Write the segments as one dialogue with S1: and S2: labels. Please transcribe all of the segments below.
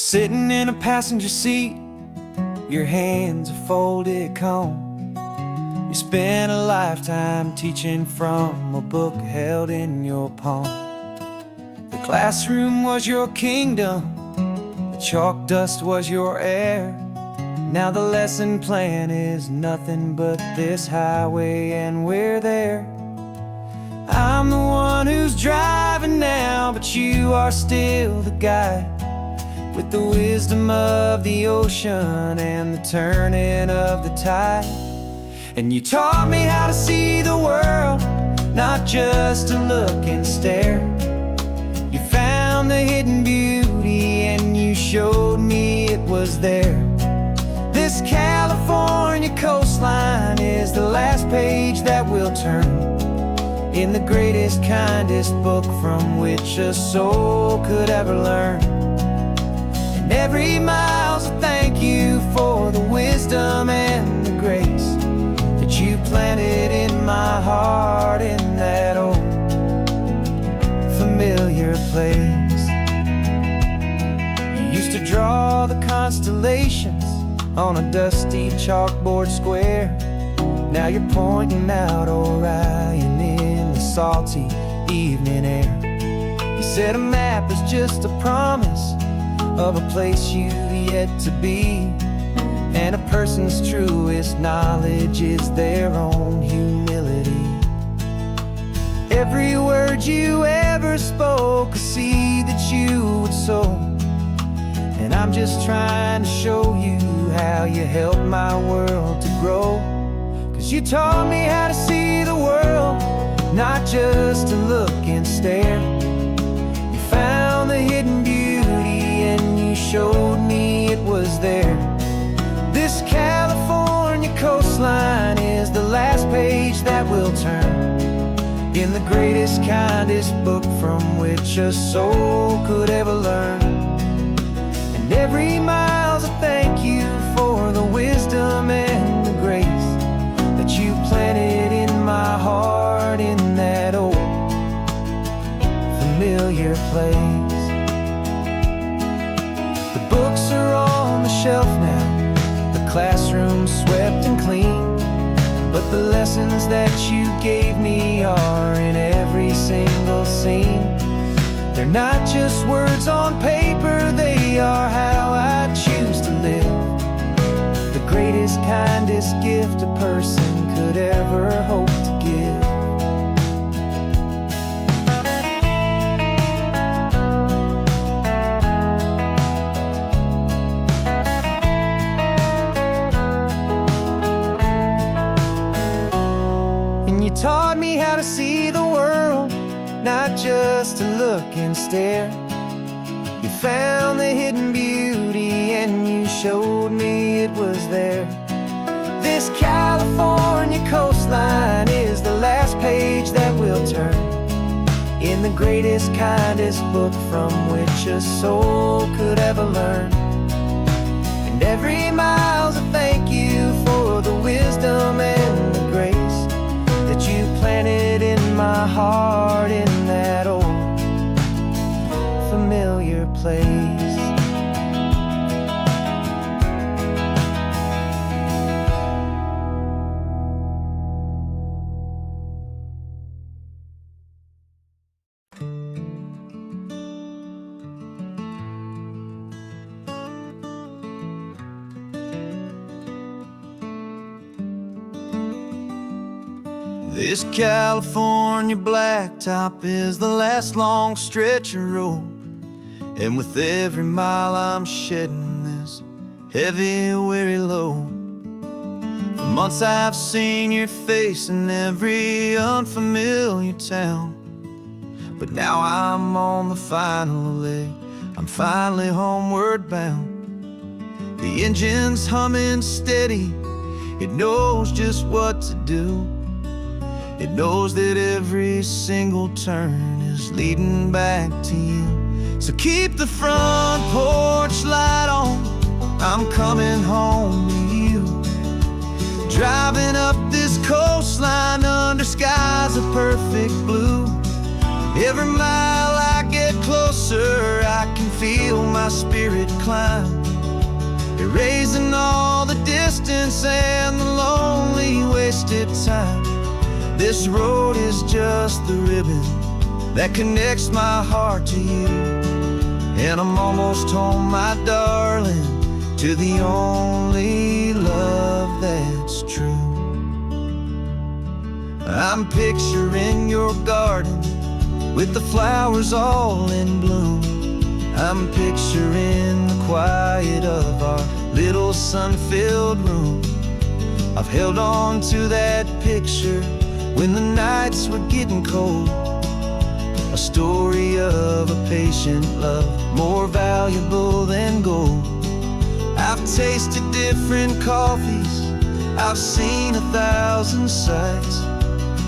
S1: Sitting in a passenger seat, your hands are folded calm. You spent a lifetime teaching from a book held in your palm. The classroom was your kingdom, the chalk dust was your air. Now the lesson plan is nothing but this highway and we're there. I'm the one who's driving now, but you are still the guide, with the wisdom of the ocean and the turning of the tide. And you taught me how to see the world, not just to look and stare. You found the hidden beauty and you showed me it was there. This California coastline is the last page that we'll turn in the greatest, kindest book from which a soul could ever learn. And every mile's a thank you for the wisdom and the grace that you planted in my heart in that old familiar place. You used to draw the constellations on a dusty chalkboard square. Now you're pointing out Orion in the salty evening air. You said a map is just a promise of a place you've yet to be, and a person's truest knowledge is their own humility. Every word you ever spoke, a seed that you would sow, and I'm just trying to show you how you helped my world to grow. 'Cause you taught me how to see the world, not just to look and stare. You found the hidden beauty and you showed me it was there. This California coastline is the last page that we'll turn in the greatest, kindest book from which a soul could ever learn. And every mile's a thank you for the wisdom and the grace that you planted in my heart in that old familiar place. The books are on the shelf now, the classroom swept and clean, but the lessons that you gave me are in every single scene. They're not just words on paper, they are how I choose to live. The greatest, kindest gift a person could ever hope to give. And you taught me how to see the world, not just to look and stare. You found the hidden beauty and you showed me it was there. This California coastline is the last page that we'll turn in the greatest, kindest book from which a soul could ever learn. And every mile's a thank you for the wisdom and the grace that you planted in my heart in that old familiar place. This California blacktop is the last long stretch of road, and with every mile I'm shedding this heavy, weary load. For months I've seen your face in every unfamiliar town, but now I'm on the final leg, I'm finally homeward bound. The engine's humming steady, it knows just what to do. It knows that every single turn is leading back to you. So keep the front porch light on, I'm coming home to you. Driving up this coastline under skies of perfect blue. Every mile I get closer, I can feel my spirit climb, erasing all the distance and the lonely wasted time. This road is just the ribbon that connects my heart to you, and I'm almost home, my darling, to the only love that's true. I'm picturing your garden with the flowers all in bloom. I'm picturing the quiet of our little sun-filled room. I've held on to that picture when the nights were getting cold, a story of a patient love, more valuable than gold. I've tasted different coffees, I've seen 1,000 sights,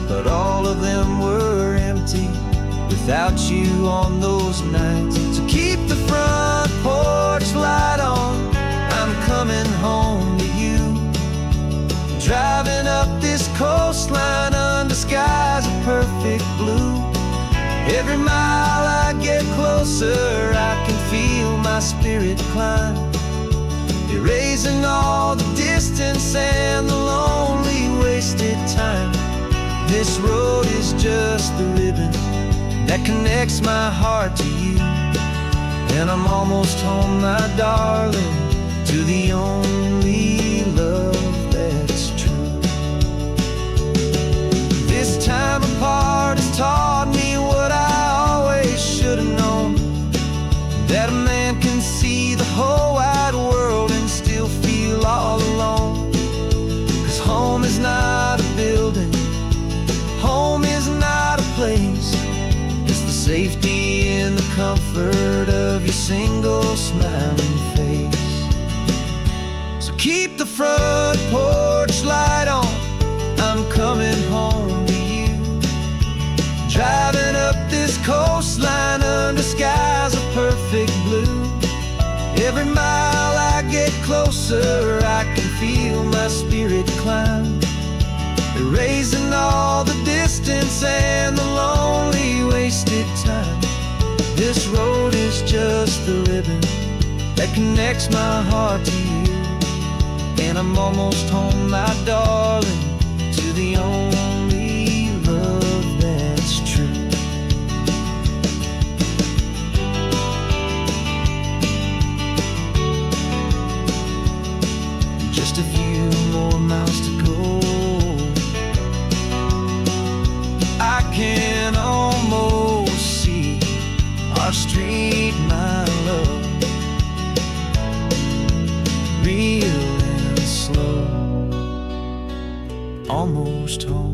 S1: but all of them were empty without you on those nights. So keep the front porch light on, I'm coming home to you. Driving up this coastline under skies of perfect blue. Every mile I get closer, I can feel my spirit climb, erasing all the distance and the lonely wasted time. This road is just the ribbon that connects my heart to you, and I'm almost home, my darling, to the only love that's true. This time apart has taught me what I always should have known, that a man can see the whole wide world and still feel all alone. 'Cause home is not a building, home is not a place, it's the safety and the comfort of your single smiling face. So keep the front porch light on, I'm coming home to you. Driving up this coastline under skies of perfect blue. Every mile I get closer, I can feel my spirit climb, erasing all the distance and the lonely wasted time. This road is just the ribbon that connects my heart to you, and I'm almost home, my darling, to the only love that's true. Just a few more miles to go, I can almost see our street, my love, real and slow, almost home.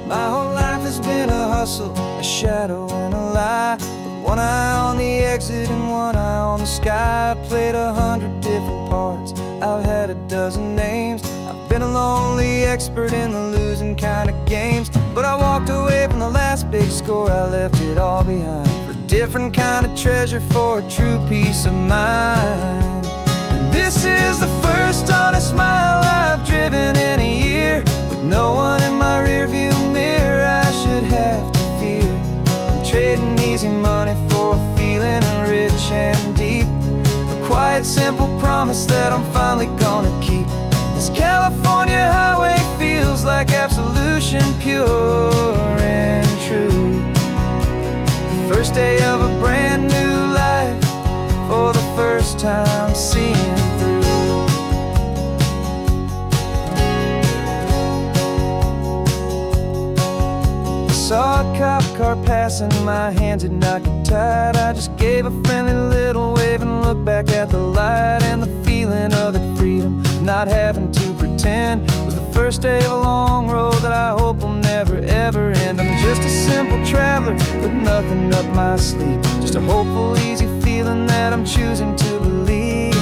S1: My whole life has been a hustle, a shadow and a lie, with one eye on the exit and one eye on the sky. I played 100 different parts, I've had a dozen names. I've been a lonely expert in the losing kind of games, but I walked away from the last big score, I left it all behind for a different kind of treasure, for a true peace of mind. And this is the first honest mile I've driven in a year, with no one in my rearview mirror I should have to fear. I'm trading easy money for a feeling rich and deep, a quiet simple promise that I'm finally gonna keep. This California highway feels like absolution, pure and true. The first day of a brand new life, for the first time seeing through. Saw a cop car passing, my hands had not got tied. I just gave a friendly little wave and looked back at the light, and the feeling of the freedom, not having to pretend, was the first day of a long road that I hope will never ever end. I'm just a simple traveler with nothing up my sleeve, just a hopeful, easy feeling that I'm choosing to believe.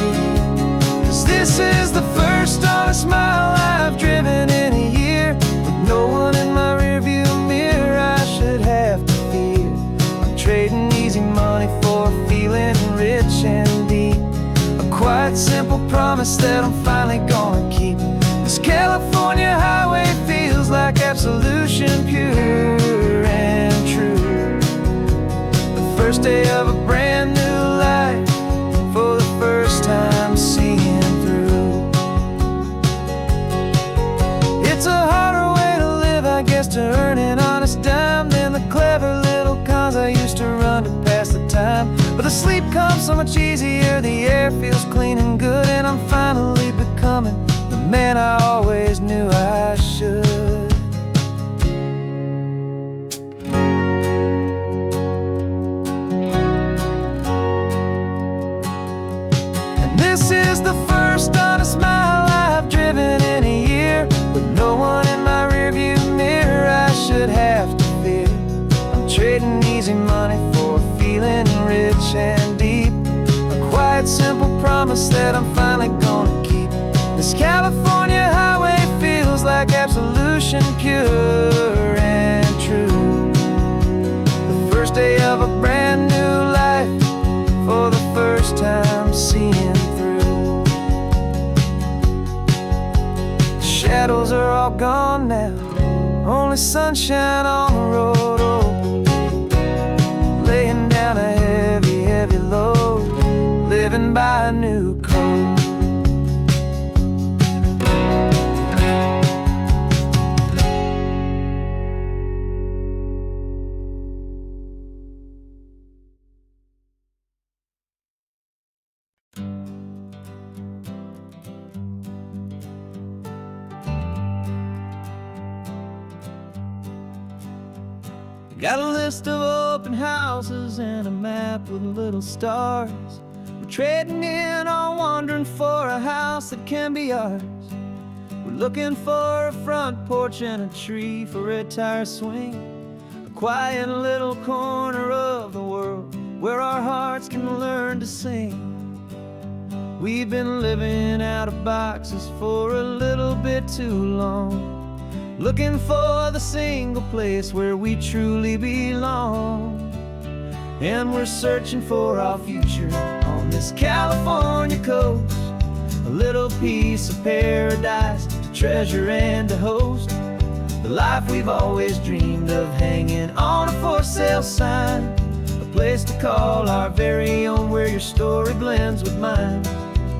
S1: 'Cause this is the first honest mile I've driven in a year, with no one in my rearview mirror I should have to fear. I'm trading easy money for a feeling promise that I'm finally gonna keep. This California highway feels like absolution, pure and true. The first day of a brand new life, for the first time seeing through. It's a harder way to live, I guess, to earn an honest dime than the clever little cons I used to run to pass the time. But the sleep comes so much easier, the air feels clean and good, and I'm finally becoming the man I always knew I should. And this is the first honest mile I've driven in a year, with no one in my rearview mirror I should have to fear. I'm trading easy money for a feeling rich and deep, a quiet, simple promise that I'm finally gonna keep. This California highway feels like absolution, pure and true. The first day of a brand new life, for the first time seeing through. The shadows are all gone now, only sunshine on the road. Oh, laying down a heavy, heavy load, living by a new code. Got a list of open houses and a map with little stars. We're trading in on wandering for a house that can be ours. We're looking for a front porch and a tree for a tire swing, a quiet little corner of the world where our hearts can learn to sing. We've been living out of boxes for a little bit too long, looking for the single place where we truly belong. And we're searching for our future on this California coast, a little piece of paradise to treasure and to host, the life we've always dreamed of, hanging on a for sale sign, a place to call our very own, where your story blends with mine.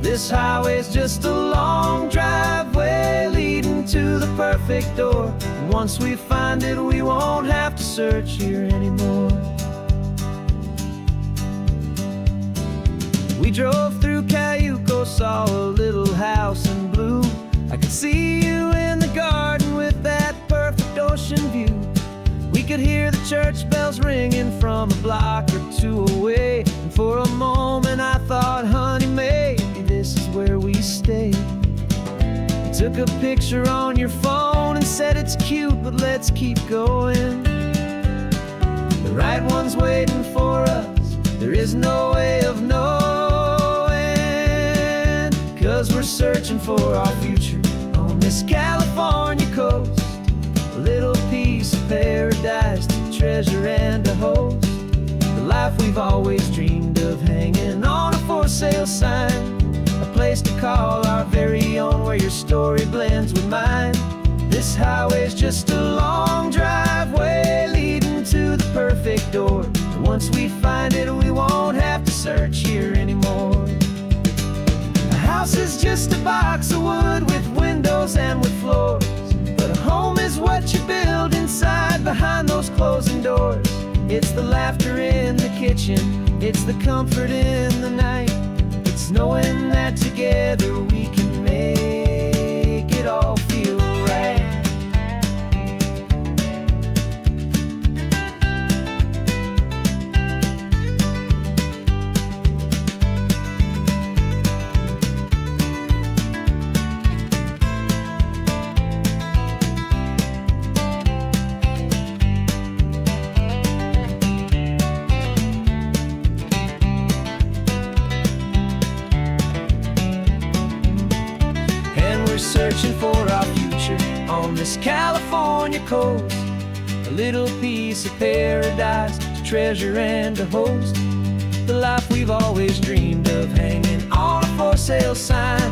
S1: This highway's just a long driveway leading to the perfect door, and once we find it, we won't have to search here anymore. We drove through Cayuco, saw a little house in blue. I could see you in the garden with that perfect ocean view. We could hear the church bells ringing from a block or two away, and for a moment I thought, honey, maybe this is where we stay. You took a picture on your phone and said it's cute, but let's keep going. The right one's waiting for us, there is no way of knowing, 'cause we're searching for our future on this California coast, a little piece of paradise to treasure and to host, the life we've always dreamed of, hanging on a for sale sign, a place to call our very own, where your story blends with mine. This highway's just a long driveway leading to the perfect door, and once we find it, we won't have to search here anymore. A house is just a box of wood with windows and with floors, but a home is what you build inside behind those closing doors. It's the laughter in the kitchen, it's the comfort in the night, it's knowing that together we can make it all feel right. Searching for our future on this California coast, a little piece of paradise to treasure and to host, the life we've always dreamed of, hanging on a for sale sign,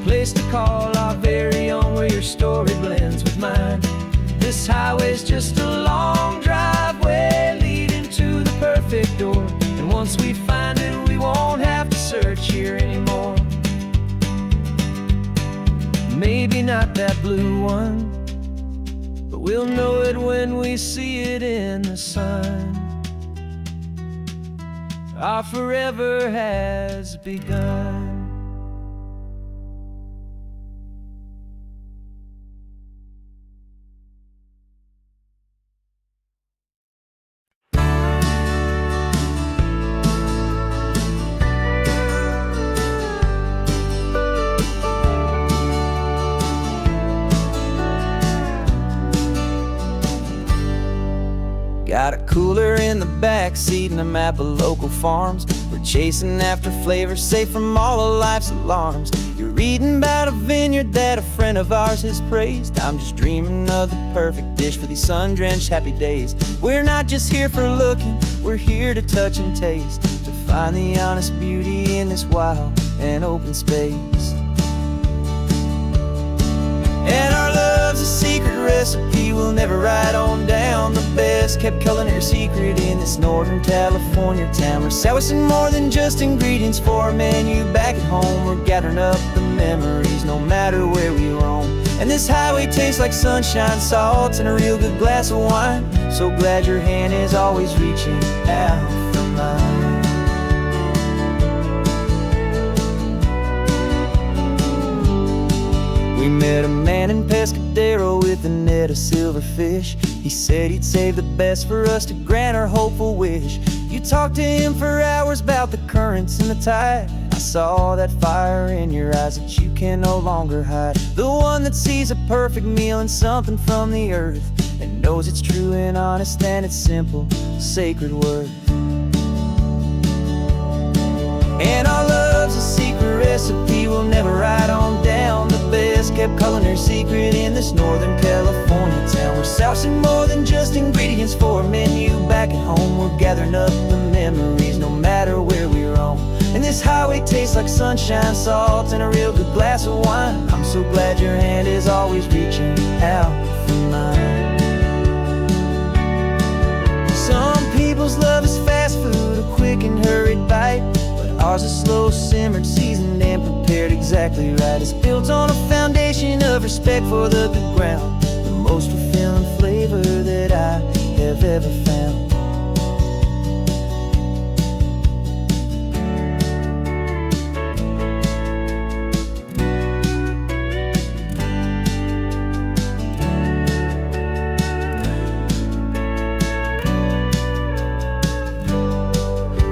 S1: place to call our very own, where your story blends with mine. This highway's just a long driveway leading to the perfect door, and once we find it, we won't have to search here anymore. Maybe not that blue one, but we'll know it when we see it in the sun. Our forever has begun. Got a cooler in the back seat and a map of local farms. We're chasing after flavors safe from all of life's alarms. You're reading about a vineyard that a friend of ours has praised. I'm just dreaming of the perfect dish for these sun-drenched happy days. We're not just here for looking, we're here to touch and taste, to find the honest beauty in this wild and open space. And our love's a secret recipe we'll never write on down. The best kept culinary secret in this Northern California town. We're sourcing more than just ingredients for a menu back at home. We're gathering up the memories no matter where we roam. And this highway tastes like sunshine, salt, and a real good glass of wine. So glad your hand is always reaching out for mine. We met a man in Pescadero with a net of silverfish. He said he'd save the best for us to grant our hopeful wish. You talked to him for hours about the currents and the tide. I saw that fire in your eyes that you can no longer hide. The one that sees a perfect meal and something from the earth, and knows it's true and honest and it's simple, sacred worth. And our love's a secret recipe we'll never write on down. The best kept culinary secret in this Northern California town. We're sourcing more than just ingredients for a menu back at home. We're gathering up the memories no matter where we roam. And this highway tastes like sunshine, salt, and a real good glass of wine. I'm so glad your hand is always reaching out for mine. Some people's love is fast food, a quick and hurried bite. Ours is slow simmered, seasoned, and prepared exactly right. It's built on a foundation of respect for the good ground, the most fulfilling flavor that I have ever found.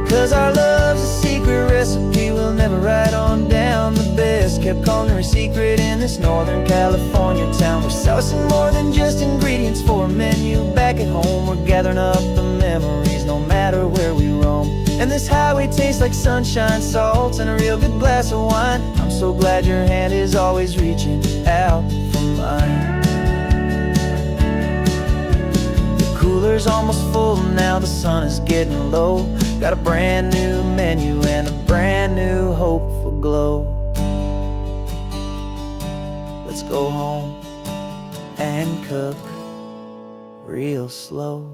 S1: 'Cause our love's a secret recipe we'll never write on down. The best kept culinary secret in this Northern California town. We're sourcing more than just ingredients for a menu back at home. We're gathering up the memories no matter where we roam. And this highway tastes like sunshine, salt, and a real good glass of wine. I'm so glad your hand is always reaching out for mine. Cooler's almost full now, the sun is getting low. Got a brand new menu and a brand new hopeful glow. Let's go home and cook real slow.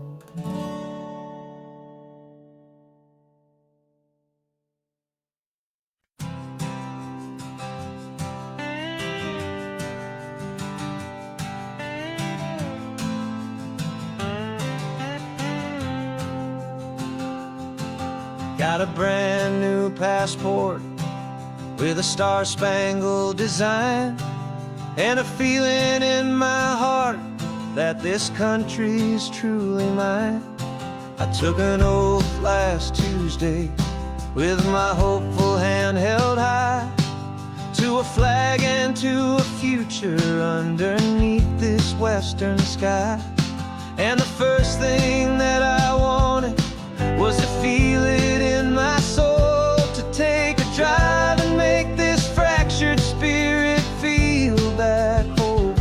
S1: Got a brand new passport with a star-spangled design, and a feeling in my heart that this country's truly mine. I took an oath last Tuesday with my hopeful hand held high, to a flag and to a future underneath this western sky. And the first thing that I wanted was to feel it in my soul, to take a drive and make this fractured spirit feel back home.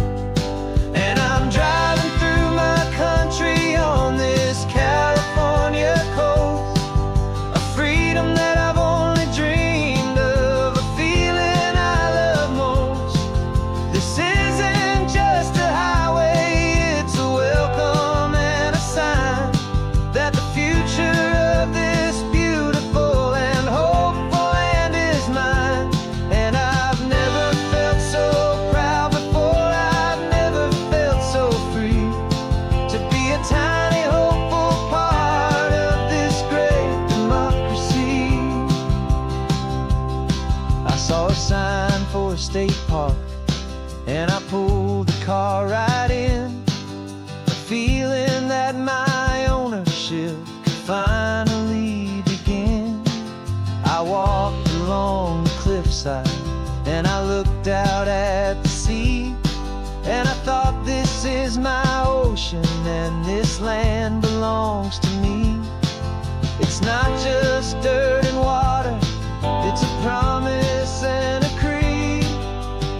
S1: And I'm driving through my country on this California coast, a freedom that I've only dreamed of, a feeling I love most. park, and I pulled the car right in, feeling that my ownership could finally begin. I walked along the cliffside and I looked out at the sea, and I thought, this is my ocean and this land belongs to me. It's not just dirt and water, it's a promise and a creed,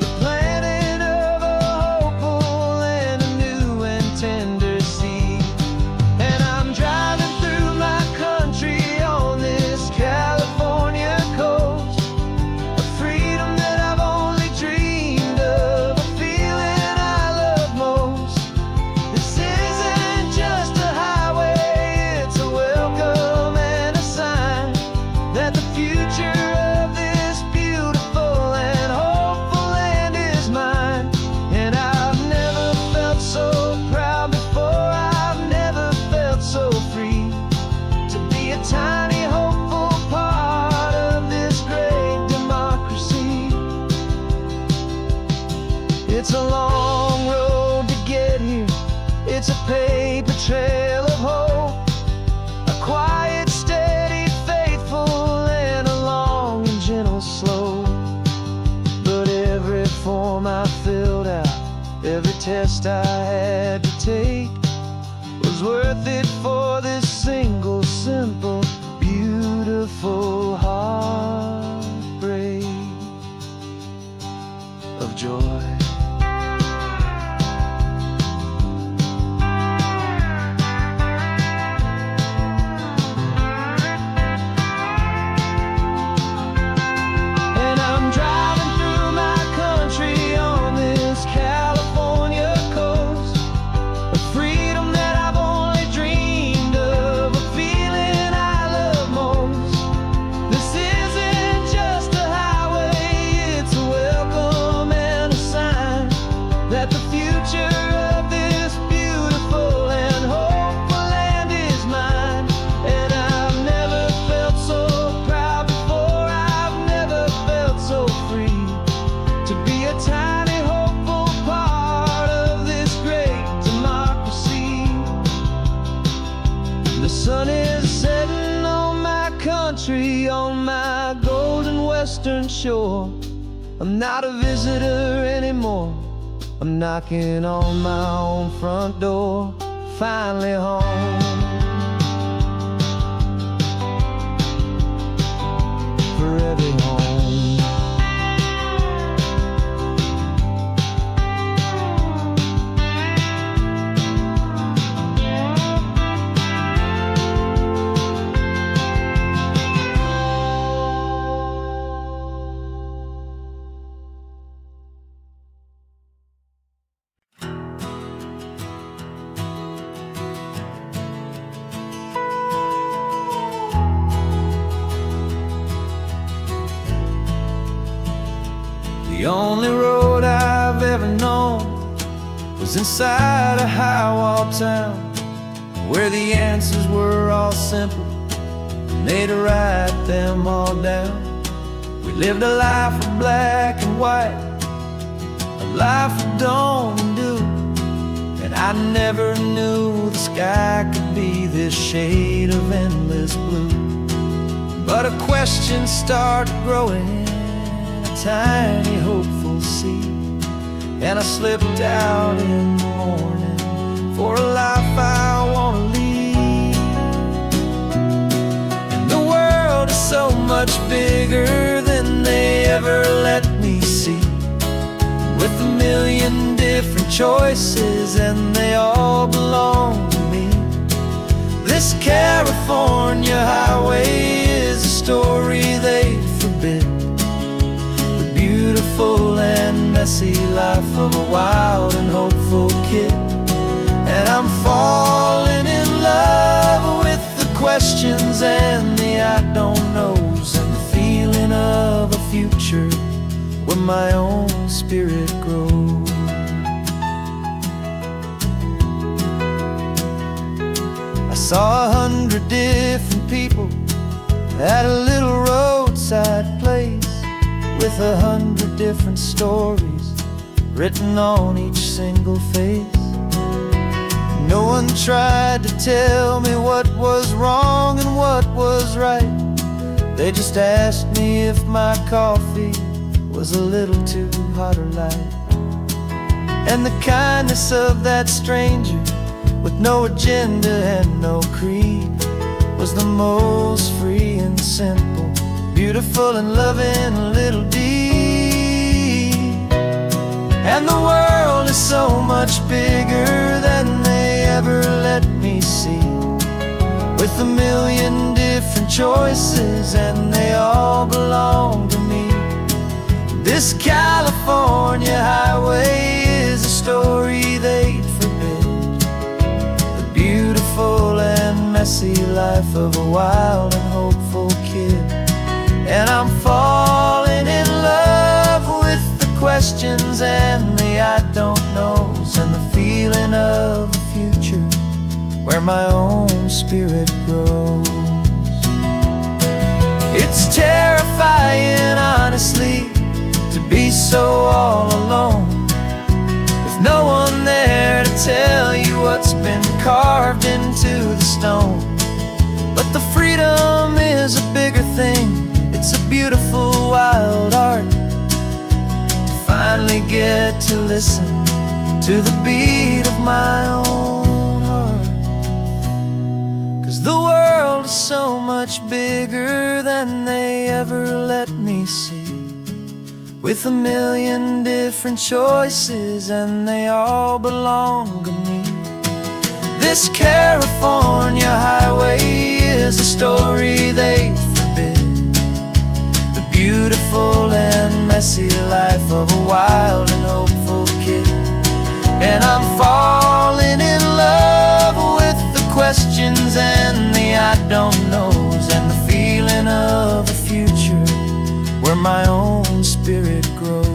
S1: the planting of a hopeful and a new and tender seed. And I'm driving through my country on this California coast, a freedom that I've only dreamed of, a feeling I love most. This isn't just a highway, it's a welcome and a sign that the future of this beautiful and hopeful land is mine. And I've never felt so proud before, I've never felt so free to be a tiny hopeful part of this great democracy. It's a long road to get here, it's a paper trail of hope, a quiet, steady, faithful, and a long and gentle slope. But every form I filled out, every test I had to take, was worth it for this single, simple, beautiful heartbreak of joy. And I'm driving through my country on this California coast, a freedom that I've only dreamed of, a feeling I love most. This isn't just a highway, it's a welcome and a sign that the future of this beautiful and hopeful land is mine. And I've never felt so proud before, I've never felt so free to be a tiny hopeful part of this great democracy. The sun is setting on my country, on my golden western shore. I'm not a visitor anymore, I'm knocking on my own front door, finally home. Forever home. The only road I've ever known was inside a high-wall town, where the answers were all simple and they'd write them all down. We lived a life of black and white, a life of dawn and dew, and I never knew the sky could be this shade of endless blue. But a question started growing, tiny hopeful seed, and I slipped out in the morning for a life I want to lead. And the world is so much bigger than they ever let me see, with a million different choices and they all belong to me. This California highway is a story they forbid, beautiful and messy life of a wild and hopeful kid. And I'm falling in love with the questions and the I don't knows, and the feeling of a future where my own spirit grows. I saw 100 different people at a little roadside place, with 100 different stories written on each single face. No one tried to tell me what was wrong and what was right. They just asked me if my coffee was a little too hot or light. And the kindness of that stranger, with no agenda and no creed, was the most free and simple, beautiful and loving little deed. And the world is so much bigger than they ever let me see, with a million different choices and they all belong to me. This California highway is a story they'd forbid, the beautiful and messy life of a wild and hopeful kid. And I'm falling in love with the questions and the I don't knows, and the feeling of a future where my own spirit grows. It's terrifying, honestly, to be so all alone, with no one there to tell you what's been carved into the stone. But the freedom is a bigger thing. It's a beautiful wild art to finally get to listen to the beat of my own heart. 'Cause the world is so much bigger than they ever let me see, with a million different choices and they all belong to me. This California highway is a story they forbid, the beautiful and messy life of a wild and hopeful kid. And I'm falling in love with the questions and the I don't knows, and the feeling of a future where my own spirit grows.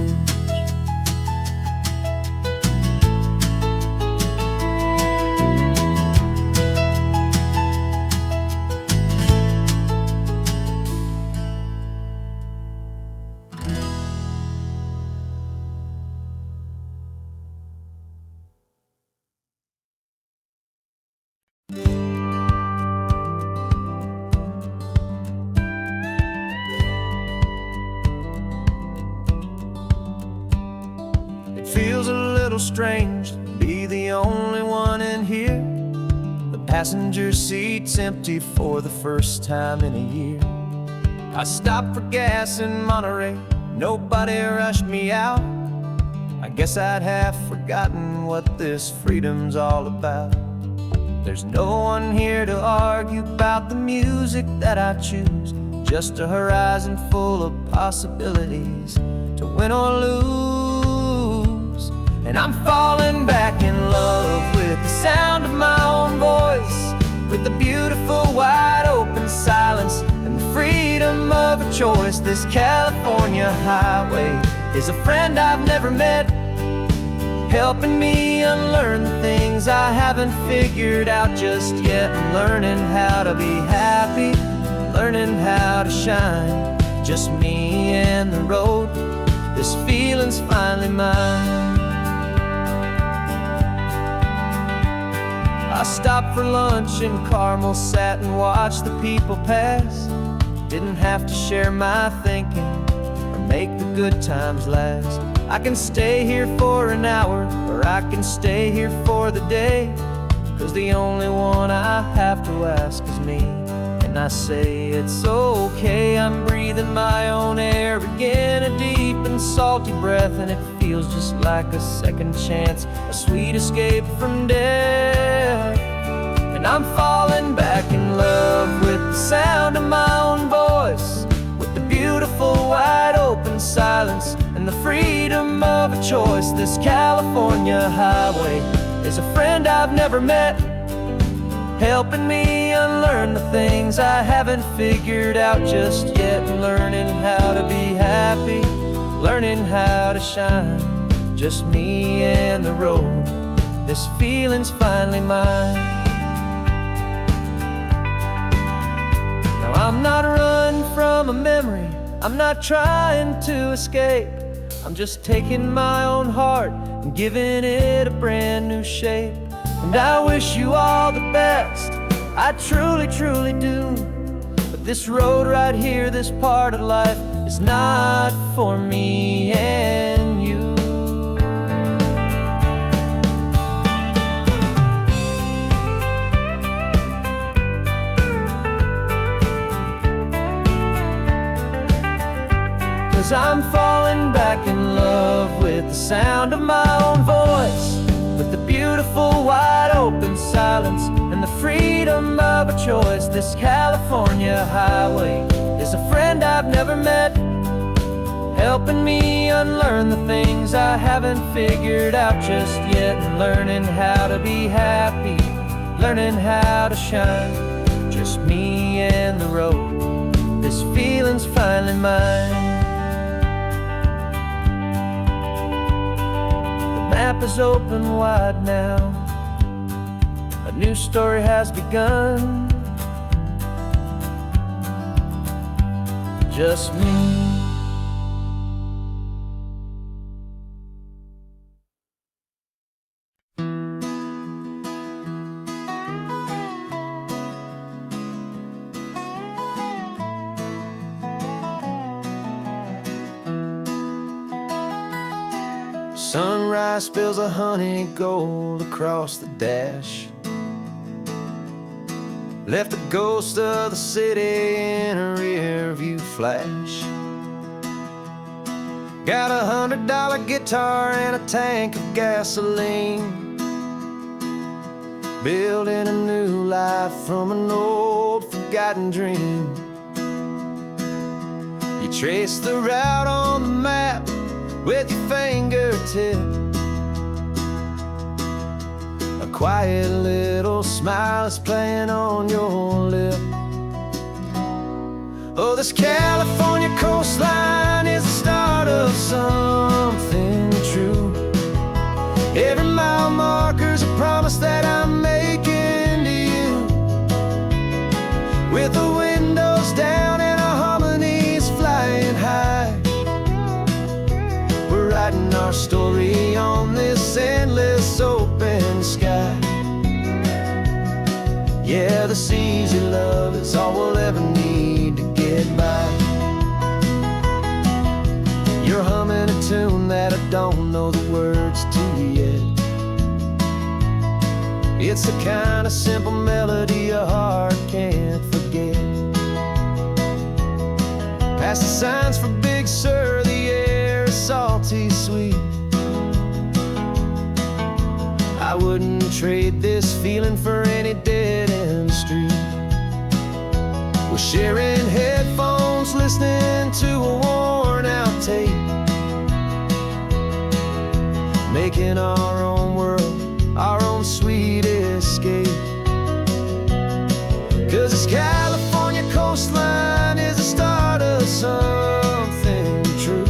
S1: Feels a little strange to be the only one in here. The passenger seat's empty for the first time in a year. I stopped for gas in Monterey, nobody rushed me out. I guess I'd have forgotten what this freedom's all about. There's no one here to argue about the music that I choose, just a horizon full of possibilities to win or lose. And I'm falling back in love with the sound of my own voice, with the beautiful wide open silence and the freedom of a choice. This California highway is a friend I've never met, helping me unlearn the things I haven't figured out just yet, and learning how to be happy, learning how to shine. Just me and the road, this feeling's finally mine. I stopped for lunch in Carmel, sat and watched the people pass. Didn't have to share my thinking or make the good times last. I can stay here for an hour, or I can stay here for the day, 'cause the only one I have to ask is me. And I say it's okay, I'm breathing my own air again, a deep and salty breath, and it feels just like a second chance, a sweet escape from death. And I'm falling back in love with the sound of my own voice, with the beautiful wide open silence and the freedom of a choice. This California highway is a friend I've never met, helping me unlearn the things I haven't figured out just yet, and learning how to be happy, learning how to shine. Just me and the road, this feeling's finally mine. Now I'm not running from a memory, I'm not trying to escape, I'm just taking my own heart and giving it a brand new shape. And I wish you all the best, I truly, truly do. But this road right here, this part of life, is not for me and you. Cause I'm falling back in love with the sound of my own voice, with the beautiful wide open silence and the freedom of a choice. This California highway is a friend I've never met, helping me unlearn the things I haven't figured out just yet, and learning how to be happy, learning how to shine. Just me and the road, this feeling's finally mine. Map is open wide now, a new story has begun. Just me. Sunrise spills a honey gold across the dash, left the ghost of the city in a rear view flash. Got $100 guitar and a tank of gasoline, building a new life from an old forgotten dream. You trace the route on the map with your fingertip, a quiet little smile is playing on your lip. Oh, this California coastline is the start of something true. Every mile marker's a promise that I'm making to you, with the windows down and our harmonies flying high. Writing our story on this endless open sky. Yeah, this easy love is all we'll ever need to get by. You're humming a tune that I don't know the words to yet. It's the kind of simple melody your heart can't forget. Past the signs for Big Sur, the air is salty sweet. I wouldn't trade this feeling for any dead-end street. We're sharing headphones, listening to a worn-out tape, making our own world, our own sweet escape. Cause this California coastline is the start of something true.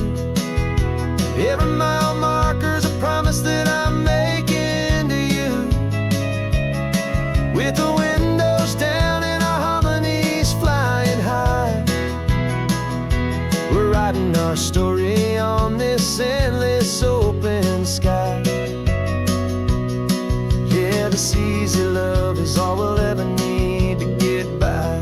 S1: Every mile marker's a promise that I'm making to you, with the windows down and our harmonies flying high. We're writing our story on this endless open sky. Yeah, this easy love is all we'll ever need to get by.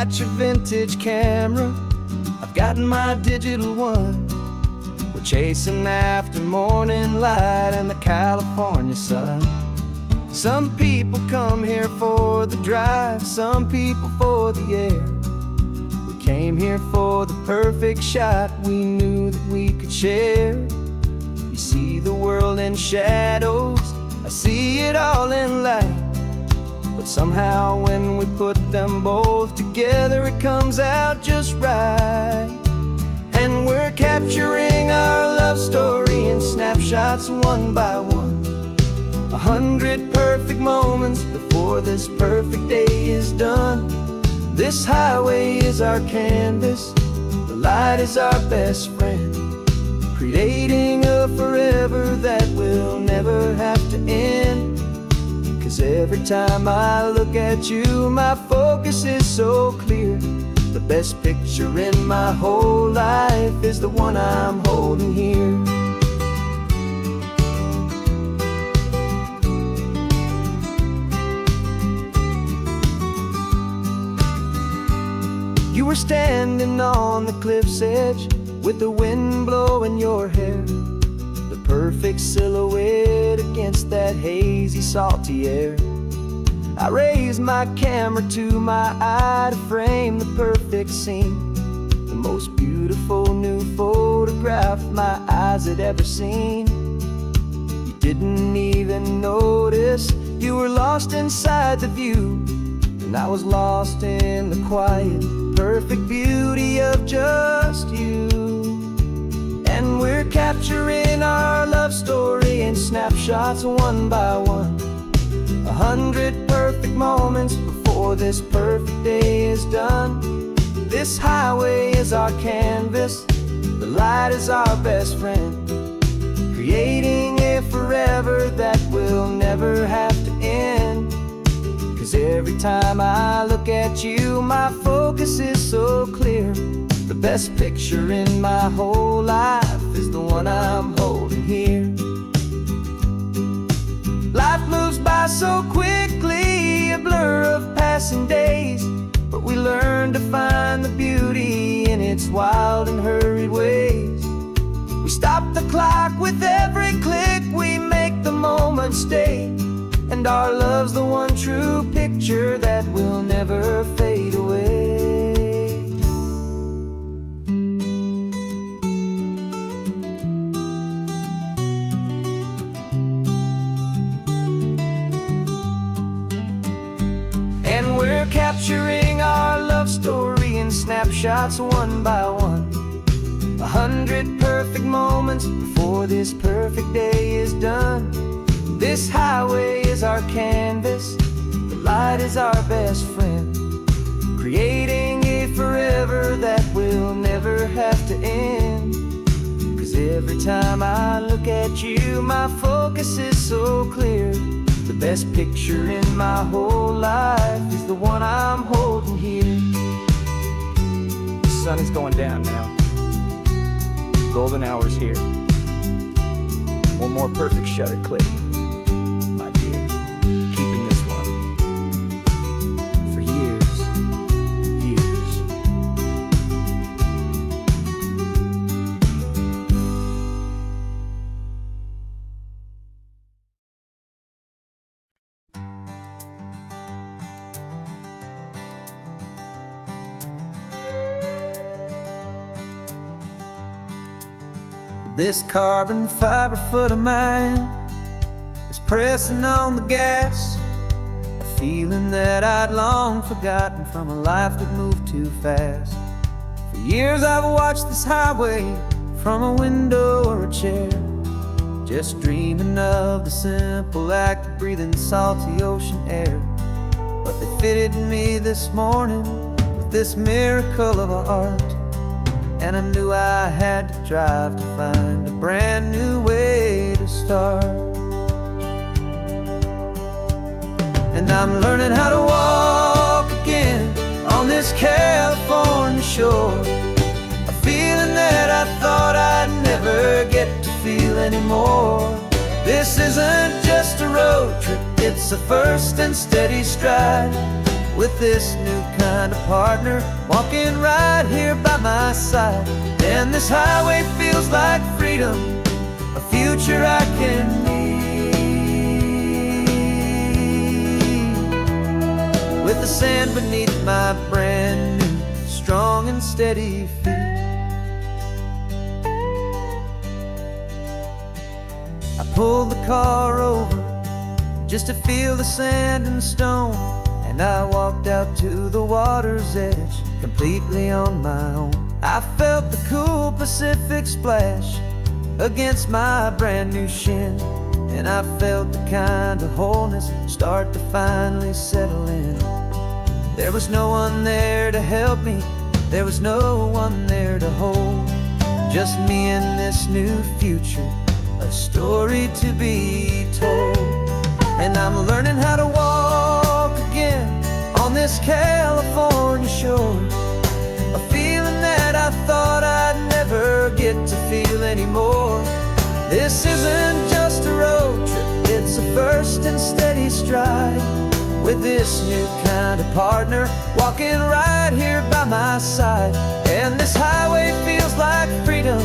S1: got your vintage camera, I've got my digital one. We're chasing after morning light and the California sun. Some people come here for the drive, some people for the air. We came here for the perfect shot we knew that we could share. You see the world in shadows, I see it all in light. But somehow when we put them both together, it comes out just right. And we're capturing our love story in snapshots one by one. 100 perfect moments before this perfect day is done. This highway is our canvas, the light is our best friend, creating a forever that will never have to end. 'Cause every time I look at you, my focus is so clear. The best picture in my whole life is the one I'm holding here. You were standing on the cliff's edge with the wind blowing your hair, the perfect silhouette against that hazy, salty air. I raised my camera to my eye to frame the perfect scene, the most beautiful new photograph my eyes had ever seen. You didn't even notice, you were lost inside the view, and I was lost in the quiet, perfect beauty of just you. And we're capturing our love story in snapshots one by one. 100 perfect moments before this perfect day is done. This highway is our canvas, the light is our best friend, creating a forever that will never have to end. 'Cause every time I look at you, my focus is so clear. The best picture in my whole life is the one I'm holding here. Life moves by so quickly, a blur of passing days, but we learn to find the beauty in its wild and hurried ways. We stop the clock with every click, we make the moment stay, and our love's the one true picture that will never fade away. And we're capturing our love story in snapshots one by one. 100 perfect moments before this perfect day is done. This highway is our canvas, the light is our best friend, creating a forever that will never have to end. 'Cause every time I look at you, my focus is so clear. The best picture in my whole life is the one I'm holding here. The sun is going down now. Golden hour's here. One more perfect shutter click, my dear. Keeping this one for years, years. This carbon fiber foot of mine is pressing on the gas, a feeling that I'd long forgotten from a life that moved too fast. For years I've watched this highway from a window or a chair, just dreaming of the simple act of breathing salty ocean air. But they fitted me this morning with this miracle of art, and I knew I had to drive to find a brand new way to start. And I'm learning how to walk again on this California shore, a feeling that I thought I'd never get to feel anymore. This isn't just a road trip, it's a first and steady stride, with this new kind of partner, walking right here by my side. And this highway feels like freedom, a future I can need, with the sand beneath my brand new, strong and steady feet. I pulled the car over just to feel the sand and stone, and I walked out to the water's edge, completely on my own. I felt the cool Pacific splash against my brand new shin, and I felt the kind of wholeness start to finally settle in. There was no one there to help me, there was no one there to hold, just me and this new future, a story to be told. And I'm learning how to walk again on this California shore, a feeling that I thought I'd never get to feel anymore. This isn't just a road trip, it's a first and steady stride, with this new kind of partner, walking right here by my side. And this highway feels like freedom,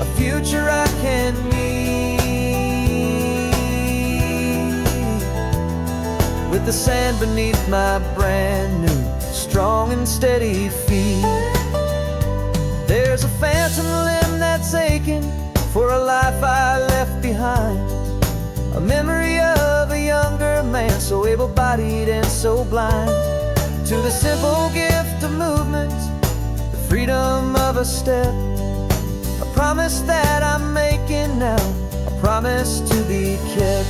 S1: a future I can need, with the sand beneath my brand new, strong and steady feet. There's a phantom limb that's aching for a life I left behind, a memory of a younger man, so able-bodied and so blind, to the simple gift of movement, the freedom of a step, a promise that I'm making now, a promise to be kept.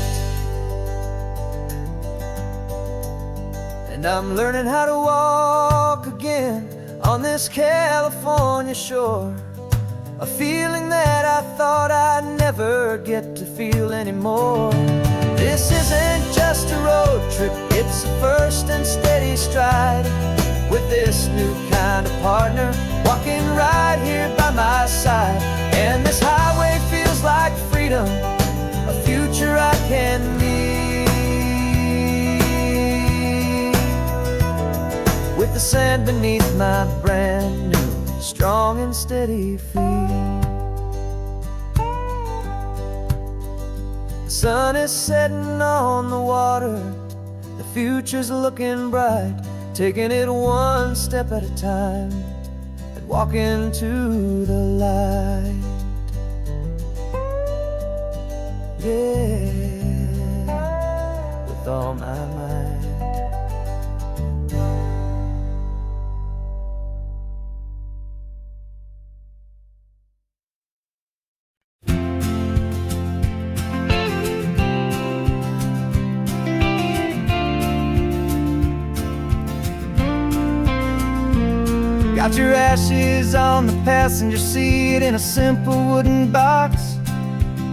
S1: And I'm learning how to walk again on this California shore, a feeling that I thought I'd never get to feel anymore. This isn't just a road trip, it's a first and steady stride, with this new kind of partner, walking right here by my side. And this highway feels like freedom, a future I can need, with the sand beneath my brand new, strong and steady feet. The sun is setting on the water, the future's looking bright, taking it one step at a time and walking to the light. Yeah, with all my might. Got your ashes on the passenger seat in a simple wooden box.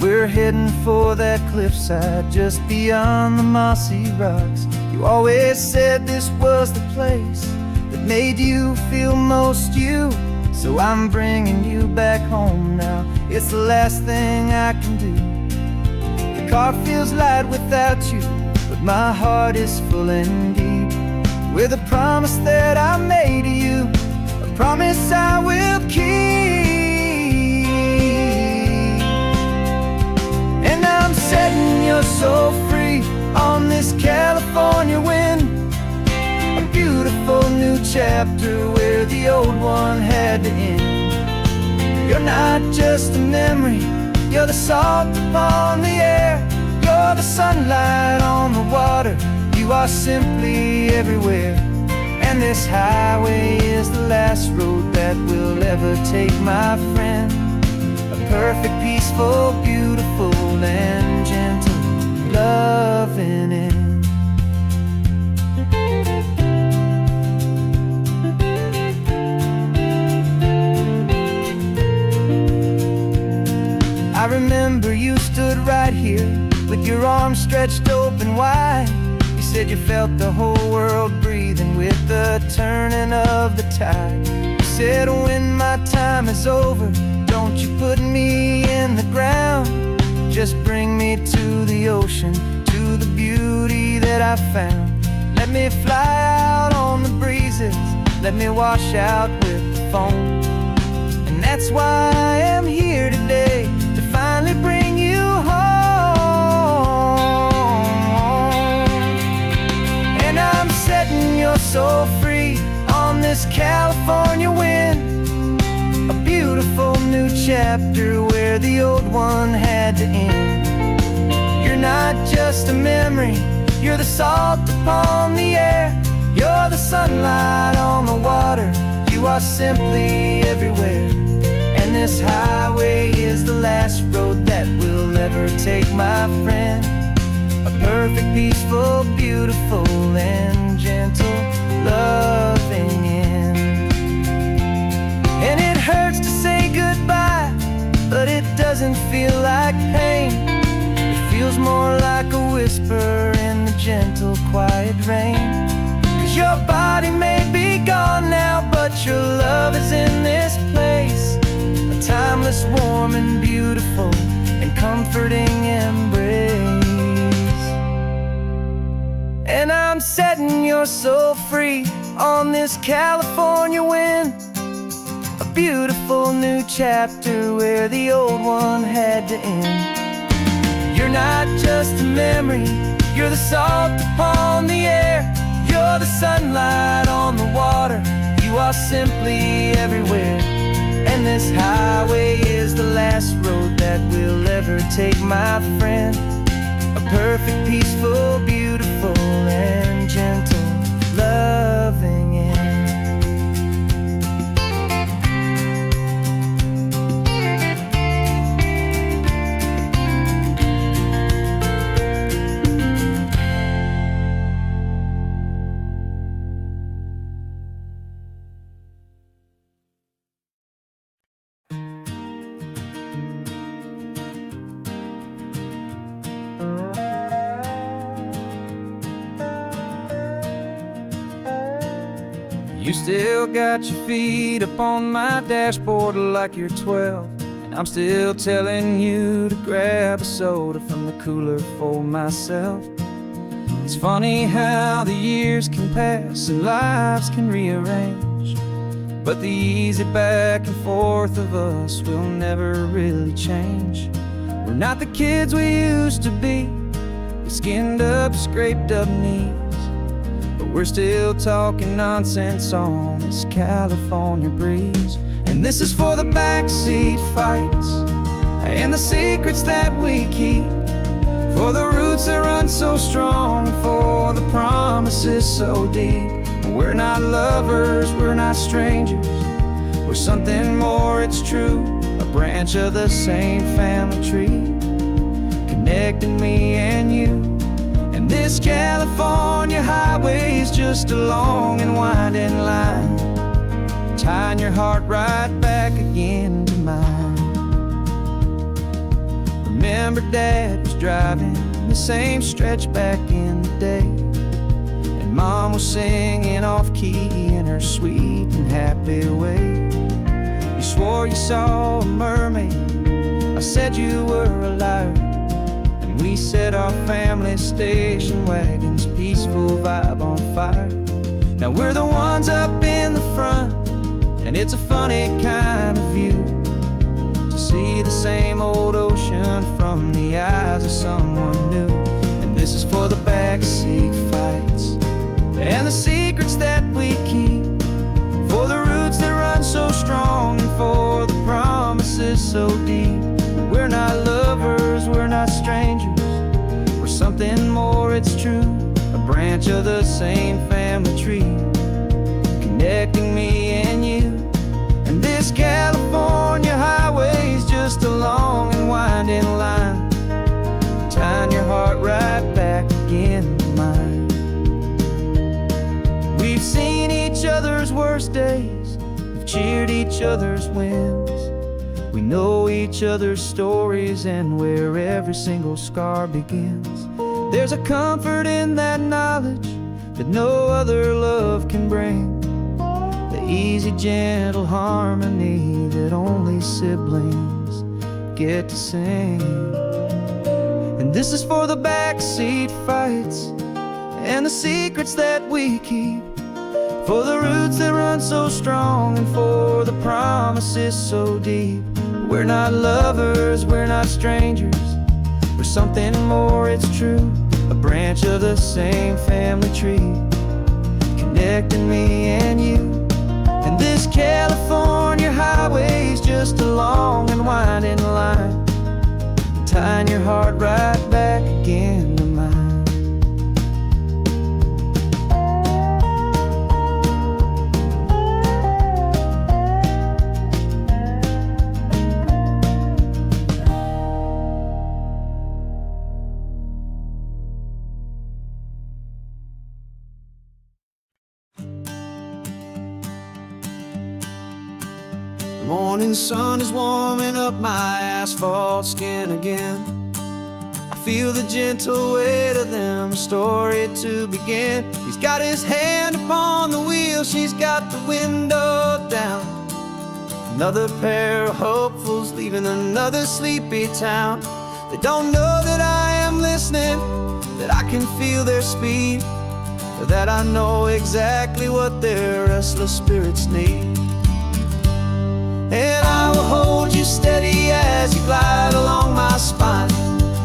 S1: We're heading for that cliffside just beyond the mossy rocks. You always said this was the place that made you feel most you, so I'm bringing you back home now. It's the last thing I can do. The car feels light without you, but my heart is full and deep, with a promise that I made to you, promise I will keep. And I'm setting you so free on this California wind, a beautiful new chapter where the old one had to end. You're not just a memory, you're the salt upon the air, you're the sunlight on the water, you are simply everywhere. And this highway is the last road that we'll ever take, my friend. A perfect, peaceful, beautiful, and gentle loving end. I remember you stood right here with your arms stretched open wide. You said you felt the whole world breathing with the turning of the tide. You said when my time is over, don't you put me in the ground, just bring me to the ocean, to the beauty that I found. Let me fly out let me wash out with the foam. And that's why I am here today, to finally bring you home. And I'm setting your soul free on this California wind, a beautiful new chapter where the old one had to end. You're not just a memory, you're the salt upon the air, you're the sunlight on the water, you are simply everywhere. And this highway is the last road that we'll ever take, my friend. A perfect, peaceful, beautiful, and gentle, loving end. And it hurts to say goodbye, but it doesn't feel like pain. It feels more like a whisper in the gentle, quiet rain. 'Cause your body may be gone now, but your love is in this place, a timeless, warm, and beautiful, and comforting embrace. And I'm setting your soul free on this California wind, a beautiful new chapter where the old one had to end. You're not just a memory, you're the salt upon the air, you're the sunlight on the water, you are simply everywhere. And this highway is the last road that we'll ever take, my friend. A perfect, peaceful, beautiful, and gentle, loving end. You still got your feet up on my dashboard like you're 12, and I'm still telling you to grab a soda from the cooler for myself. It's funny how the years can pass and lives can rearrange, but the easy back and forth of us will never really change. We're not the kids we used to be, with skinned up, scraped up knees, but we're still talking nonsense on this California breeze. And this is for the backseat fights and the secrets that we keep, for the roots that run so strong, for the promises so deep. We're not lovers, we're not strangers, we're something more, it's true, a branch of the same family tree, connecting me and you. And this California highway is just a long and winding line, tying your heart right back again to mine. Remember Dad was driving the same stretch back in the day, and Mom was singing off-key in her sweet and happy way. You swore you saw a mermaid, I said you were a liar, and we set our family station wagon's peaceful vibe on fire. Now we're the ones up in the front, and it's a funny kind of view to see the same old ocean from the eyes of someone new. And this is for the backseat fights and the secrets that we keep, for the roots that run so strong, and for the promises so deep. We're not lovers, we're not strangers, we're something more, it's true, a branch of the same family tree, connecting me and you. And this California highway is just a long and winding line, tying your heart right back again to mine. We've seen each other's worst days, we've cheered each other's wins, we know each other's stories and where every single scar begins. There's a comfort in that knowledge that no other love can bring, the easy, gentle harmony that only siblings get to sing. And this is for the backseat fights and the secrets that we keep, for the roots that run so strong, and for the promises so deep. We're not lovers, we're not strangers, we're something more, it's true. A branch of the same family tree, connecting me and you. And this California highway's just a long and winding line, tying your heart right back again to mine. The morning sun is warming up my asphalt skin again. I feel the gentle weight of them, a story to begin. He's got his hand upon the wheel, she's got the window down. Another pair of hopefuls leaving another sleepy town. They don't know that I am listening, that I can feel their speed, or that I know exactly what their restless spirits need. And I will hold you steady as you glide along my spine.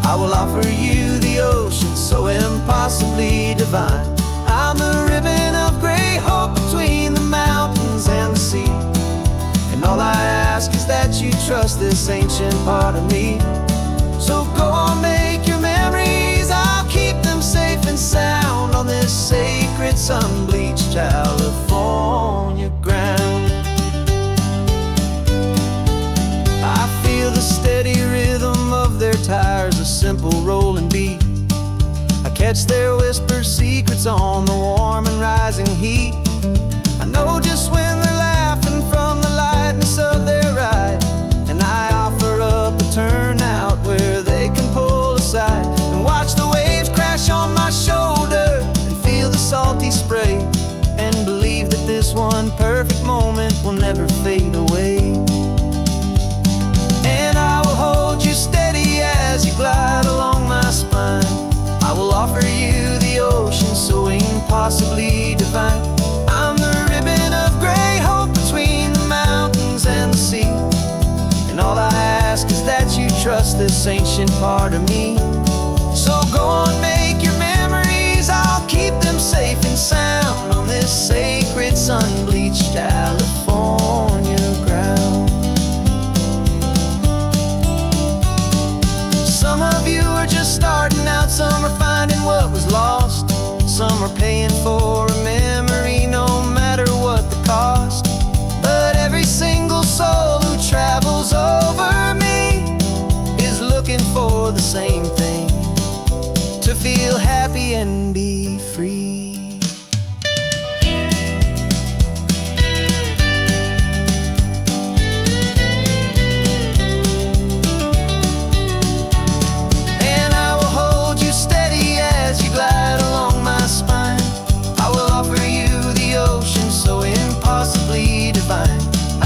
S1: I will offer you the ocean so impossibly divine. I'm the ribbon of gray hope between the mountains and the sea. And all I ask is that you trust this ancient part of me. So go on, make your memories, I'll keep them safe and sound on this sacred sun-bleached California ground. The steady rhythm of their tires, a simple rolling beat. I catch their whispered secrets on the warm and rising heat. I know just when they're laughing from the lightness of their ride, and I offer up a turnout where they can pull aside and watch the waves crash on my shoulder and feel the salty spray, and believe that this one perfect moment will never fade away. Hold you steady as you glide along my spine. I will offer you the ocean so impossibly divine. I'm the ribbon of gray hope between the mountains and the sea. And all I ask is that you trust this ancient part of me. So go on, make your memories, I'll keep them safe and sound on this sacred sun-bleached California ground. Some of you are just starting out, some are finding what was lost, some are paying for a memory no matter what the cost. But every single soul who travels over me is looking for the same thing, to feel happy and be free.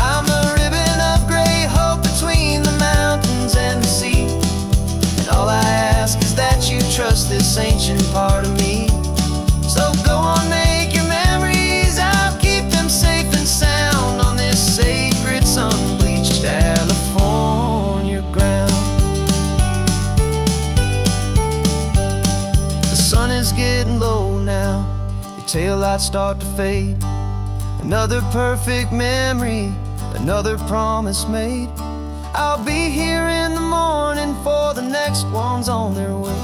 S1: I'm a ribbon of gray hope between the mountains and the sea. And all I ask is that you trust this ancient part of me. So go on, make your memories, I'll keep them safe and sound on this sacred sun-bleached California ground. The sun is getting low now, your taillights start to fade. Another perfect memory, another promise made. I'll be here in the morning for the next ones on their way.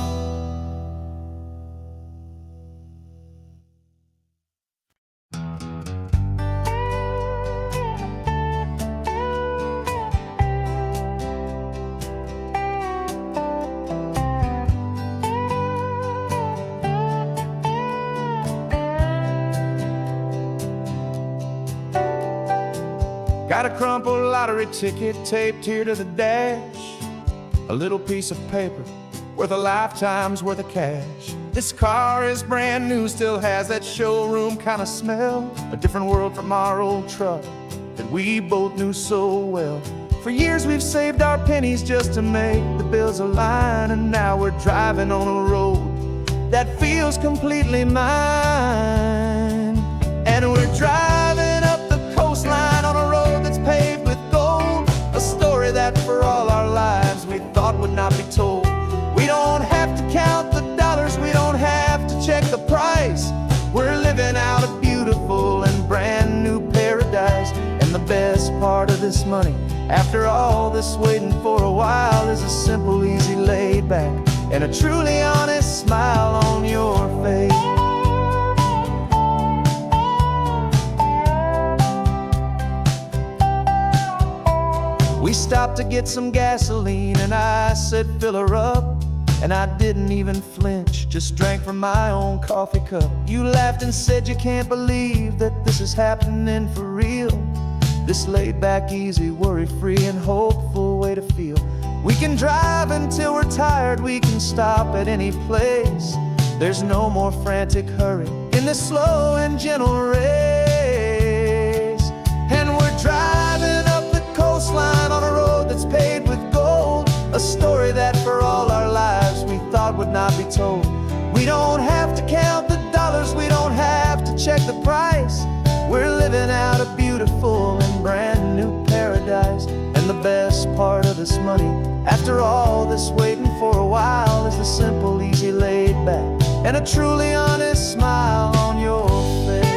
S2: Got a crumpled lottery ticket taped here to the dash, a little piece of paper worth a lifetime's worth of cash. This car is brand new, still has that showroom kind of smell, a different world from our old truck that we both knew so well. For years we've saved our pennies just to make the bills align, and now we're driving on a road that feels completely mine. And we're part of this money. After all this waiting for a while is a simple, easy, laid back, and a truly honest smile on your face. We stopped to get some gasoline and I said fill her up, and I didn't even flinch, just drank from my own coffee cup. You laughed and said you can't believe that this is happening for real. This laid back, easy, worry-free and hopeful way to feel. We can drive until we're tired, we can stop at any place. There's no more frantic hurry in this slow and gentle race. And we're driving up the coastline on a road that's paved with gold, a story that for all our lives we thought would not be told. We don't have to count the dollars, we don't have to check the price. We're living out a beautiful and brand new paradise. And the best part of this money, after all this waiting for a while, is the simple, easy, laid back, and a truly honest smile on your face.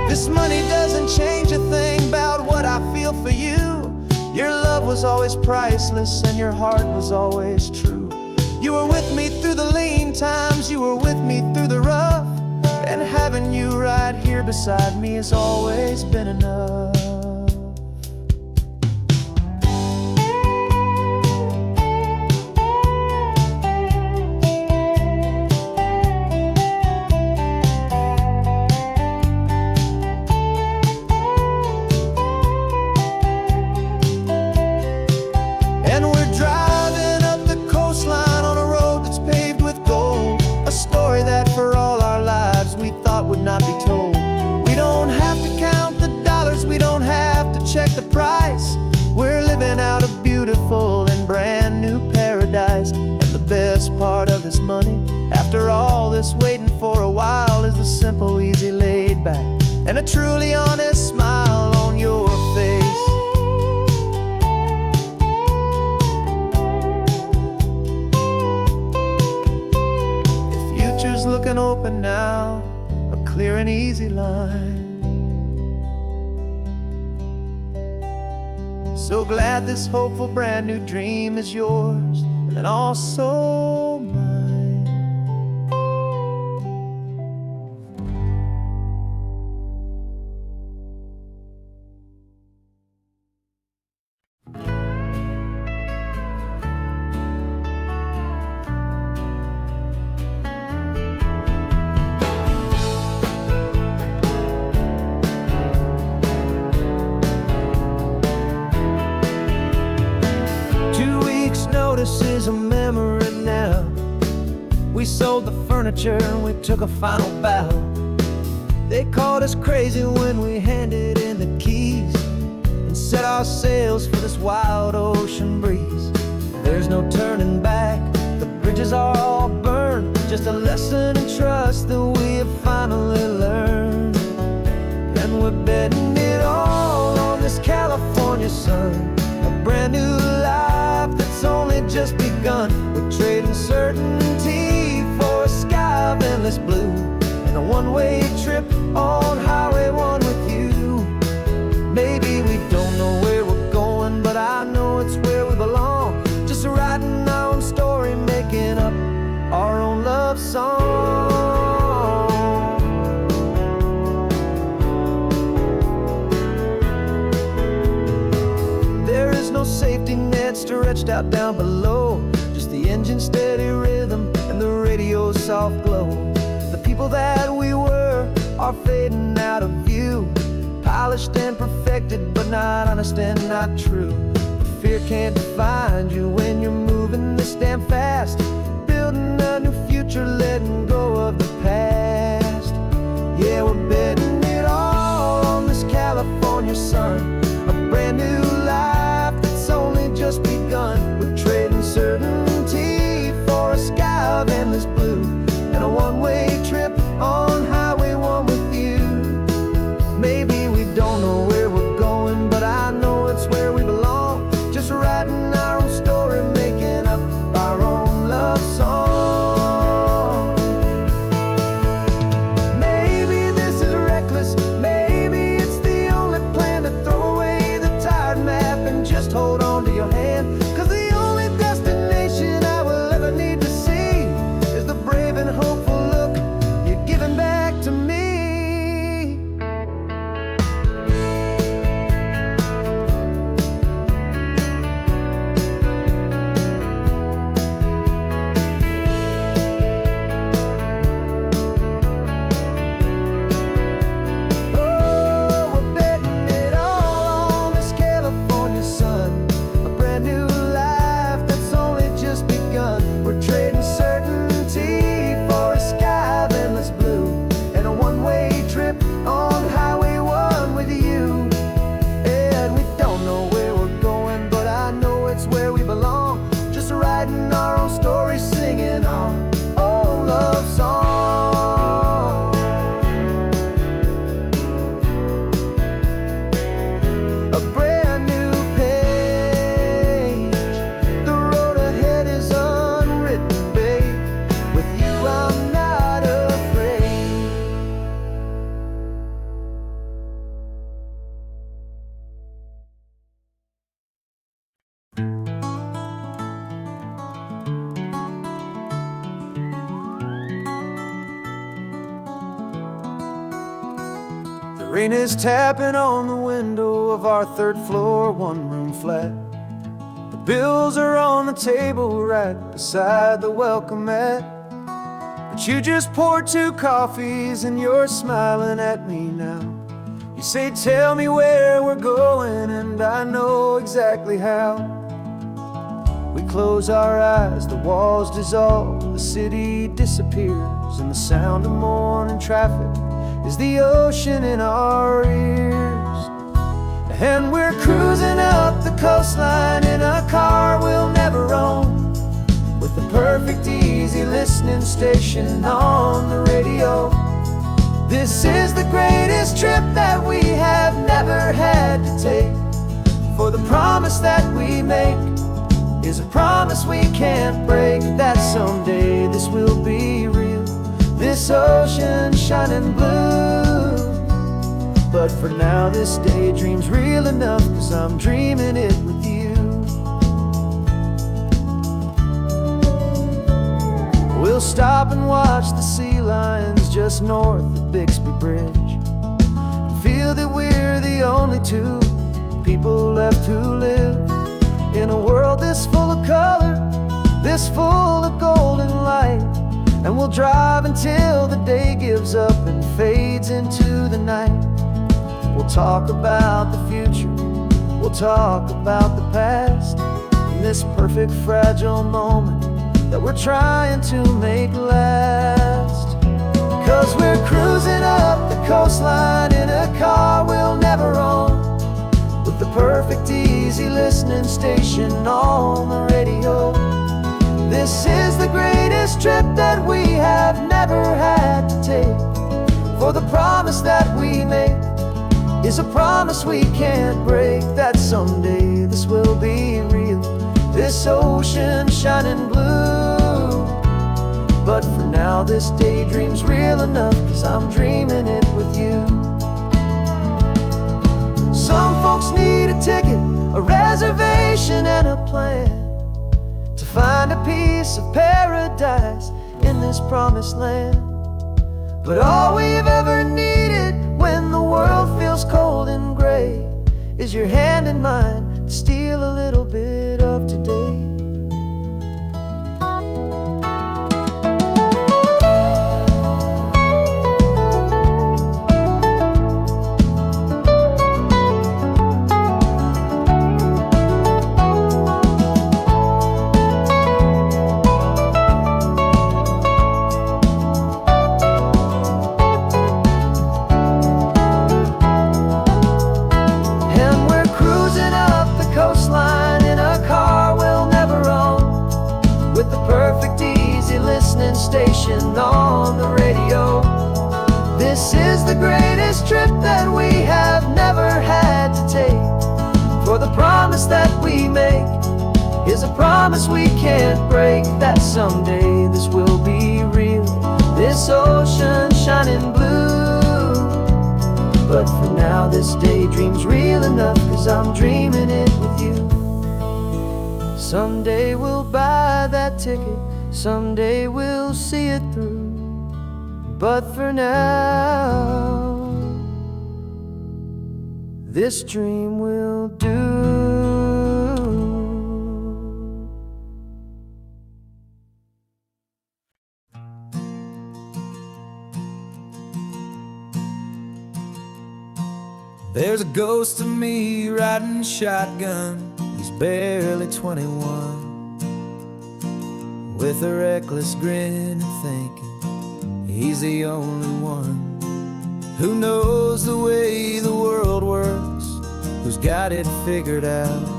S2: This money doesn't change a thing about what I feel for you. Your love was always priceless and your heart was always true. You were with me through the lean times, you were with me through the rough, and having you right here beside me has always been enough.
S1: 2 weeks' notice is a memory now. We sold the furniture and we took a final bow. They called us crazy when we handed in the keys and set our sails for this wild ocean breeze. There's no turning back, the bridges are all burned, just a lesson in trust that we have finally learned. And we're betting it all on this California sun, a brand new life that's only just begun. We're trading certainty for a sky of endless blue, and a one-way trip on Highway 1 with you. Maybe we don't know where we're going, but I know it's where we belong. Just writing our own story, making up our own love song. There is no safety net stretched out down below, just the engine's steady rhythm and the radio's soft glow. The people that we were are fading out of view, polished and perfected, but not honest and not true. Fear can't define you when you're moving this damn fast, building a new future, letting go of the past. Yeah, we're betting it all on this California sun, a brand new life that's only just begun. We're trading certainty for a sky of endless blue, and a one-way trip on Highway 1 with you. Maybe we don't know where we're going, but I know it's where we belong. Just writing our own story, making up our own love song. Maybe this is reckless, maybe it's Rain is tapping on the window of our third floor, one-room flat. The bills are on the table right beside the welcome mat. But you just poured 2 coffees and you're smiling at me now. You say, tell me where we're going, and I know exactly how. We close our eyes, the walls dissolve, the city disappears, and the sound of morning traffic is the ocean in our ears. And we're cruising up the coastline in a car we'll never own, with the perfect easy listening station on the radio. This is the greatest trip that we have never had to take, for the promise that we make is a promise we can't break, that someday this will be real, this ocean shining blue. But for now this daydream's real enough, 'cause I'm dreaming it with you. We'll stop and watch the sea lions just north of Bixby Bridge, and feel that we're the only 2 people left who live in a world this full of color, this full of golden light. And we'll drive until the day gives up and fades into the night. We'll talk about the future, we'll talk about the past, in this perfect fragile moment that we're trying to make last. 'Cause we're cruising up the coastline in a car we'll never own, with the perfect easy listening station on the radio. This is the greatest trip that we have never had to take, for the promise that we make is a promise we can't break, that someday this will be real, this ocean shining blue. But for now this daydream's real enough, 'cause I'm dreaming it with you. Some folks need a ticket, a reservation and a plan, to find a piece of paradise in this promised land. But all we've ever needed when the world feels cold and gray is your hand in mine to steal a little bit of today. Station on the radio. This is the greatest trip that we have never had to take, for the promise that we make is a promise we can't break, that someday this will be real, this ocean shining blue. But for now this daydream's real enough, 'cause I'm dreaming it with you. Someday we'll buy that ticket, someday we'll see it through, but for now this dream will do. There's a ghost of me riding shotgun, he's barely 21, with a reckless grin and thinking he's the only one who knows the way the world works, who's got it figured out.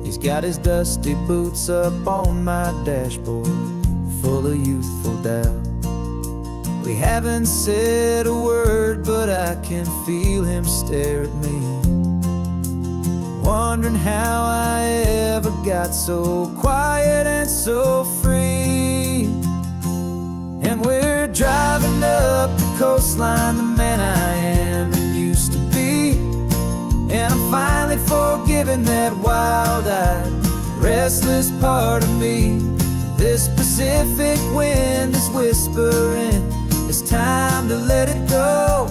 S1: He's got his dusty boots up on my dashboard, full of youthful doubt. We haven't said a word, but I can feel him stare at me, wondering how I ever got so quiet and so free. And we're driving up the coastline, the man I am and used to be, and I'm finally forgiving that wild-eyed, restless part of me. This Pacific wind is whispering, it's time to let it go.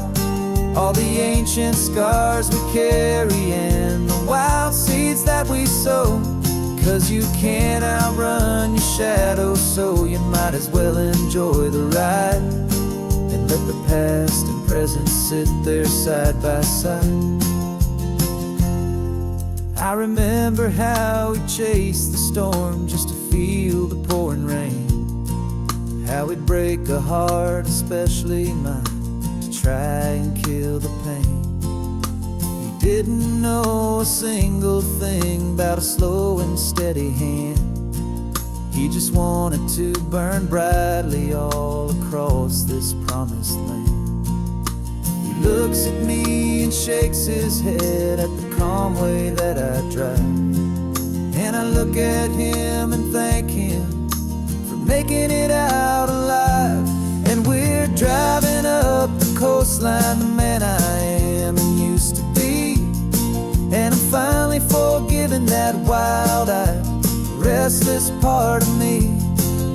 S1: all the ancient scars we carry and the wild seeds that we sow. 'Cause you can't outrun your shadow, so you might as well enjoy the ride and let the past and present sit there side by side. I remember how we chased the storm just to feel the pouring rain, how we'd break a heart, especially mine, to try and kill the pain. He didn't know a single thing about a slow and steady hand. He just wanted to burn brightly all across this promised land. He looks at me and shakes his head at the calm way that I drive, and I look at him and thank him for making it out alive. And we're driving up the coastline, the man I am and used to be, and I'm finally forgiving that wild-eyed, restless part of me.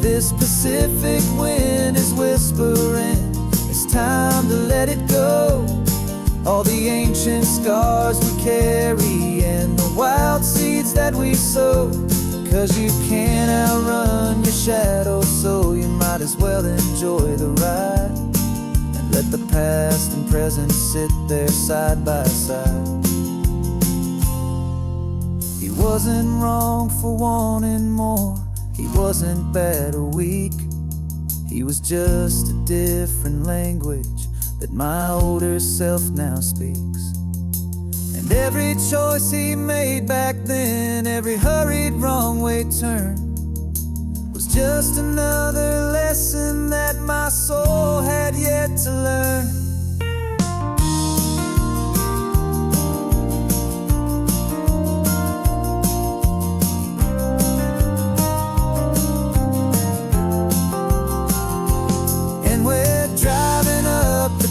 S1: This Pacific wind is whispering, it's time to let it go. All the ancient scars we carry and the wild seeds that we sow. 'Cause you can't outrun your shadow, so you might as well enjoy the ride and let the past and present sit there side by side. He wasn't wrong for wanting more, he wasn't bad or weak. He was just a different language that my older self now speaks. And every choice he made back then, every hurried wrong way turn, was just another lesson that my soul had yet to learn.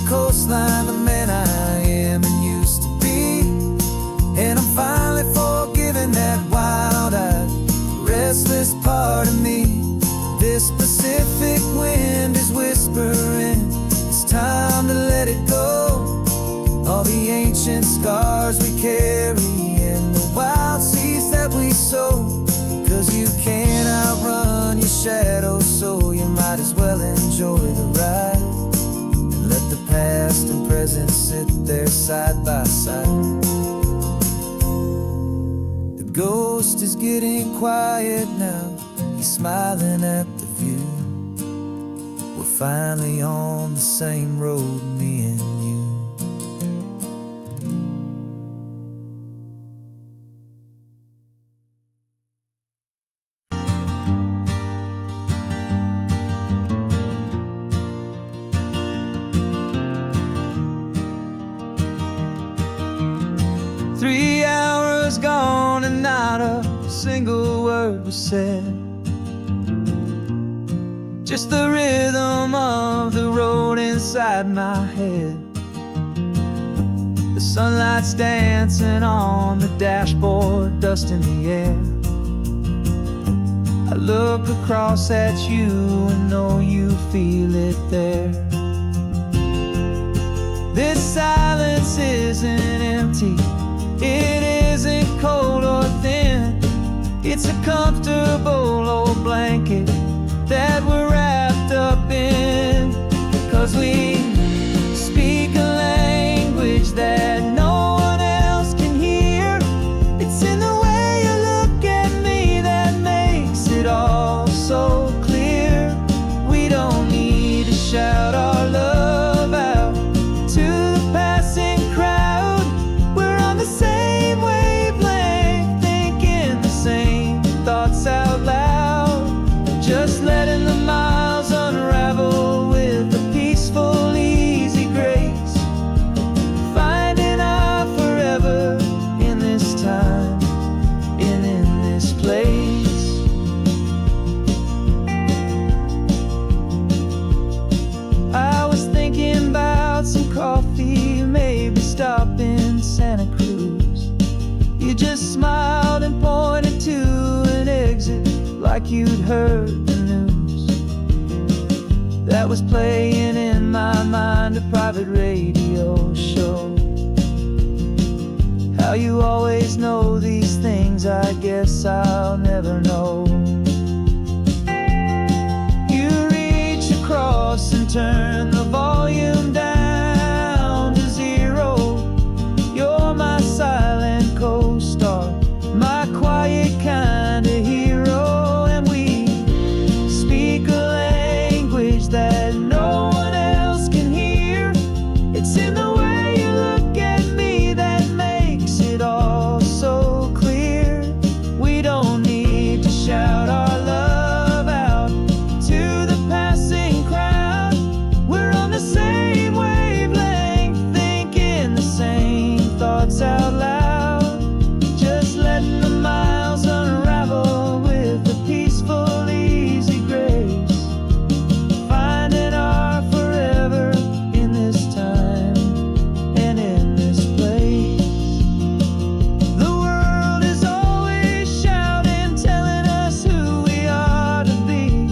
S1: Coastline, the man I am and used to be, and I'm finally forgiving that wild-eyed, restless part of me. This Pacific wind is whispering, it's time to let it go. All the ancient scars we carry and the wild seeds that we sow. 'Cause you can't outrun your shadow, so you might as well enjoy the ride. Let the past and present sit there side by side. The ghost is getting quiet now, he's smiling at the view. We're finally on the same road, me and you. Gone and not a single word was said, just the rhythm of the road inside my head. The sunlight's dancing on the dashboard, dust in the air. I look across at you and know you feel it there. This silence isn't empty, it isn't cold or thin. It's a comfortable old blanket that we're wrapped up in. 'Cause we speak a language that no one else can hear. It's in the way you look at me that makes it all so clear. We don't need to shout our love out to the passing crowd. We're on the same wavelength, thinking the same thoughts out loud. Just letting the miles unravel with a peaceful, easy grace. Finding our forever in this time and in this place. I was thinking about some coffee, maybe stop in Santa Cruz. You just smiled and pointed to an exit like you'd heard the news. That was playing in my mind, a private radio show. How you always know these things, I guess I'll never know. You reach across and turn the volume down to 0. You're my silent co-star, my quiet kind of hero. And we speak a language that no one else can hear. It's in the way you look at me that makes it all so clear. We don't need to shout our love out to the passing crowd. We're on the same wavelength, thinking the same thoughts out loud. Just letting the miles unravel with a peaceful, easy grace. Finding our forever in this time and in this place. The world is always shouting, telling us who we are to be.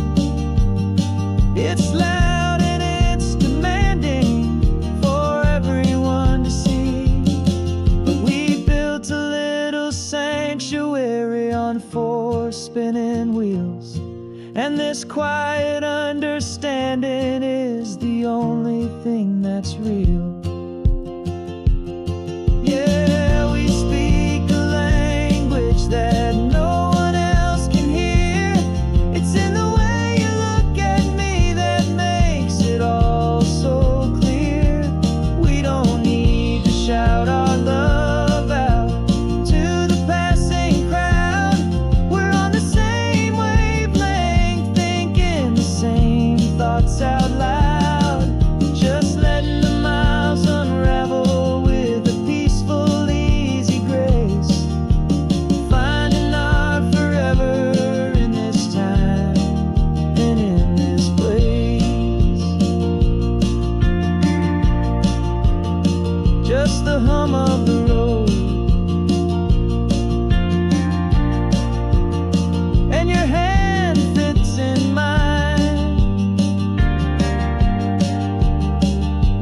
S1: It's loud and it's demanding for everyone to see. But we built a little sanctuary on 4 spinning wheels, and this quiet understanding is the only thing that's real. Yeah, we speak a language that no one else can hear. It's in the way you look at me that makes it all so clear. We don't need to shout our love out to the passing crowd. We're on the same wavelength, thinking the same thoughts out loud. Just letting the miles unravel with a peaceful, easy grace. Finding our forever in this time and in this place. Just the hum of the road and your hand fits in mine.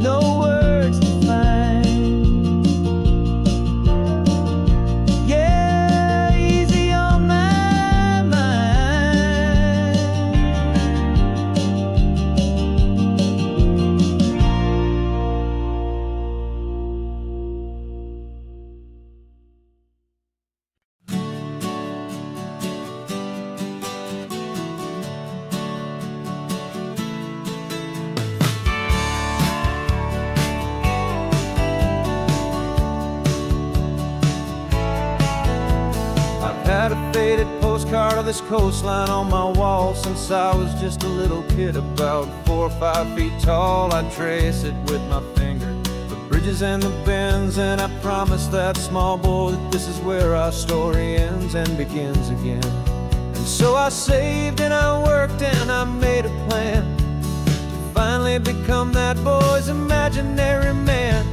S1: No words to find. Yeah, easy on my mind. I've had a faded postcard of this coastline on my wall since I was just a little kid, about 4 or 5 feet tall. I trace it with my finger, the bridges and the bends, and I promised that small boy that this is where our story ends and begins again. And so I saved and I worked and I made a plan to finally become that boy's imaginary man.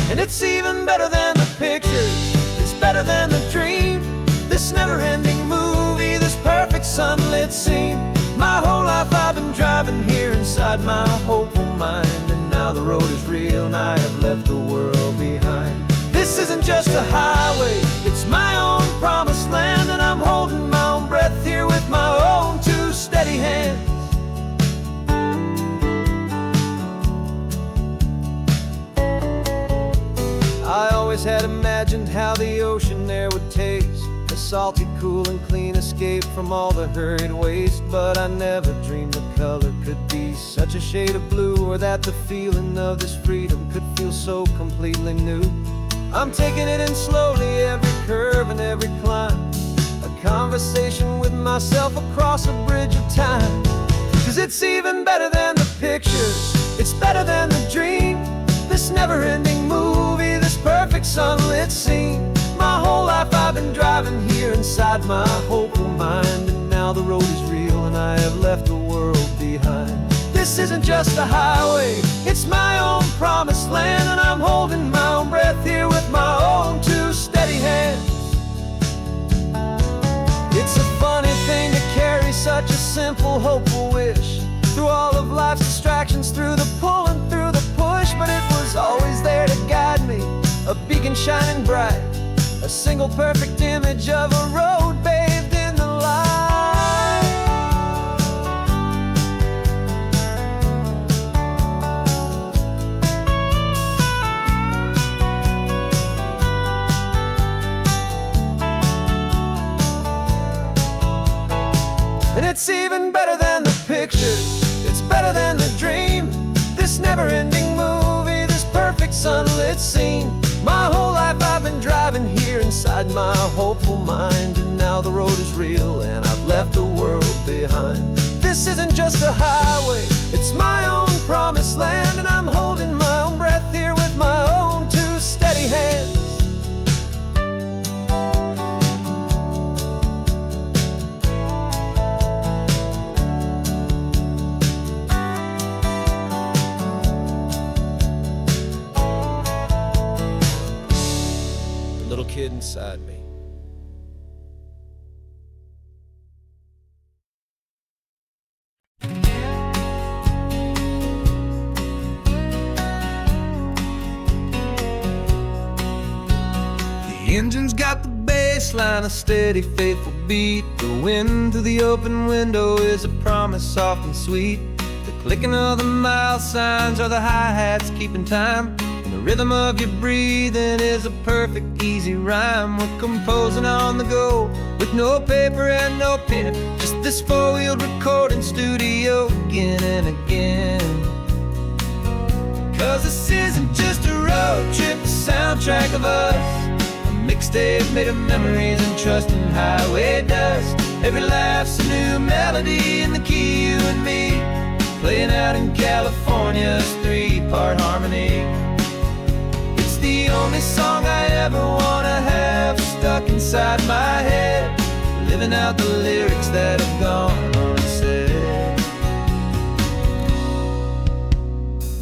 S1: And it's even better than the pictures, it's better than the dream. This never-ending movie, this perfect sunlit scene. My whole life I've been driving here inside my hopeful mind, and now the road is real and I have left the world behind. This isn't just a highway, it's my own promised land, and I'm holding my own breath here with my own 2 steady hands. I always had imagined how the ocean there would taste, a salty, cool and clean escape from all the hurried waste. But I never dreamed the color could be such a shade of blue, or that the feeling of this freedom could feel so completely new. I'm taking it in slowly, every curve and every climb, a conversation with myself across a bridge of time. 'Cause it's even better than the pictures, it's better than the dream. This never-ending movie, this perfect sunlit scene. My whole life I've been driving here inside my hopeful mind, and now the road is real and I have left the world behind. This isn't just a highway, it's my own promised land, and I'm holding my own breath here with my own 2 steady hands. It's a funny thing to carry such a simple, hopeful wish through all of life's distractions, through the pull and through the push. But it was always there to guide me, a beacon shining bright, a single perfect image of a road bathed in the light. And it's even better than the pictures, it's better than the dream. This never-ending movie, this perfect sunlit scene. My whole life I've been driving here inside my hopeful mind, and now the road is real and I've left the world behind. This isn't just a highway, it's my own promised land, and I'm holding my own breath here with my own two steady hands. Little kid inside me. The engine's got the bass line, a steady, faithful beat. The wind through the open window is a promise soft and sweet. The clicking of the mile signs are the hi-hats keeping time. The rhythm of your breathing is a perfect, easy rhyme. We're composing on the go with no paper and no pen, just this four-wheeled recording studio again and again. Cause this isn't just a road trip, the soundtrack of us, a mixtape made of memories and trust in highway dust. Every laugh's a new melody in the key, you and me, playing out in California's three-part harmony. The only song I ever wanna have stuck inside my head, living out the lyrics that have gone unsaid.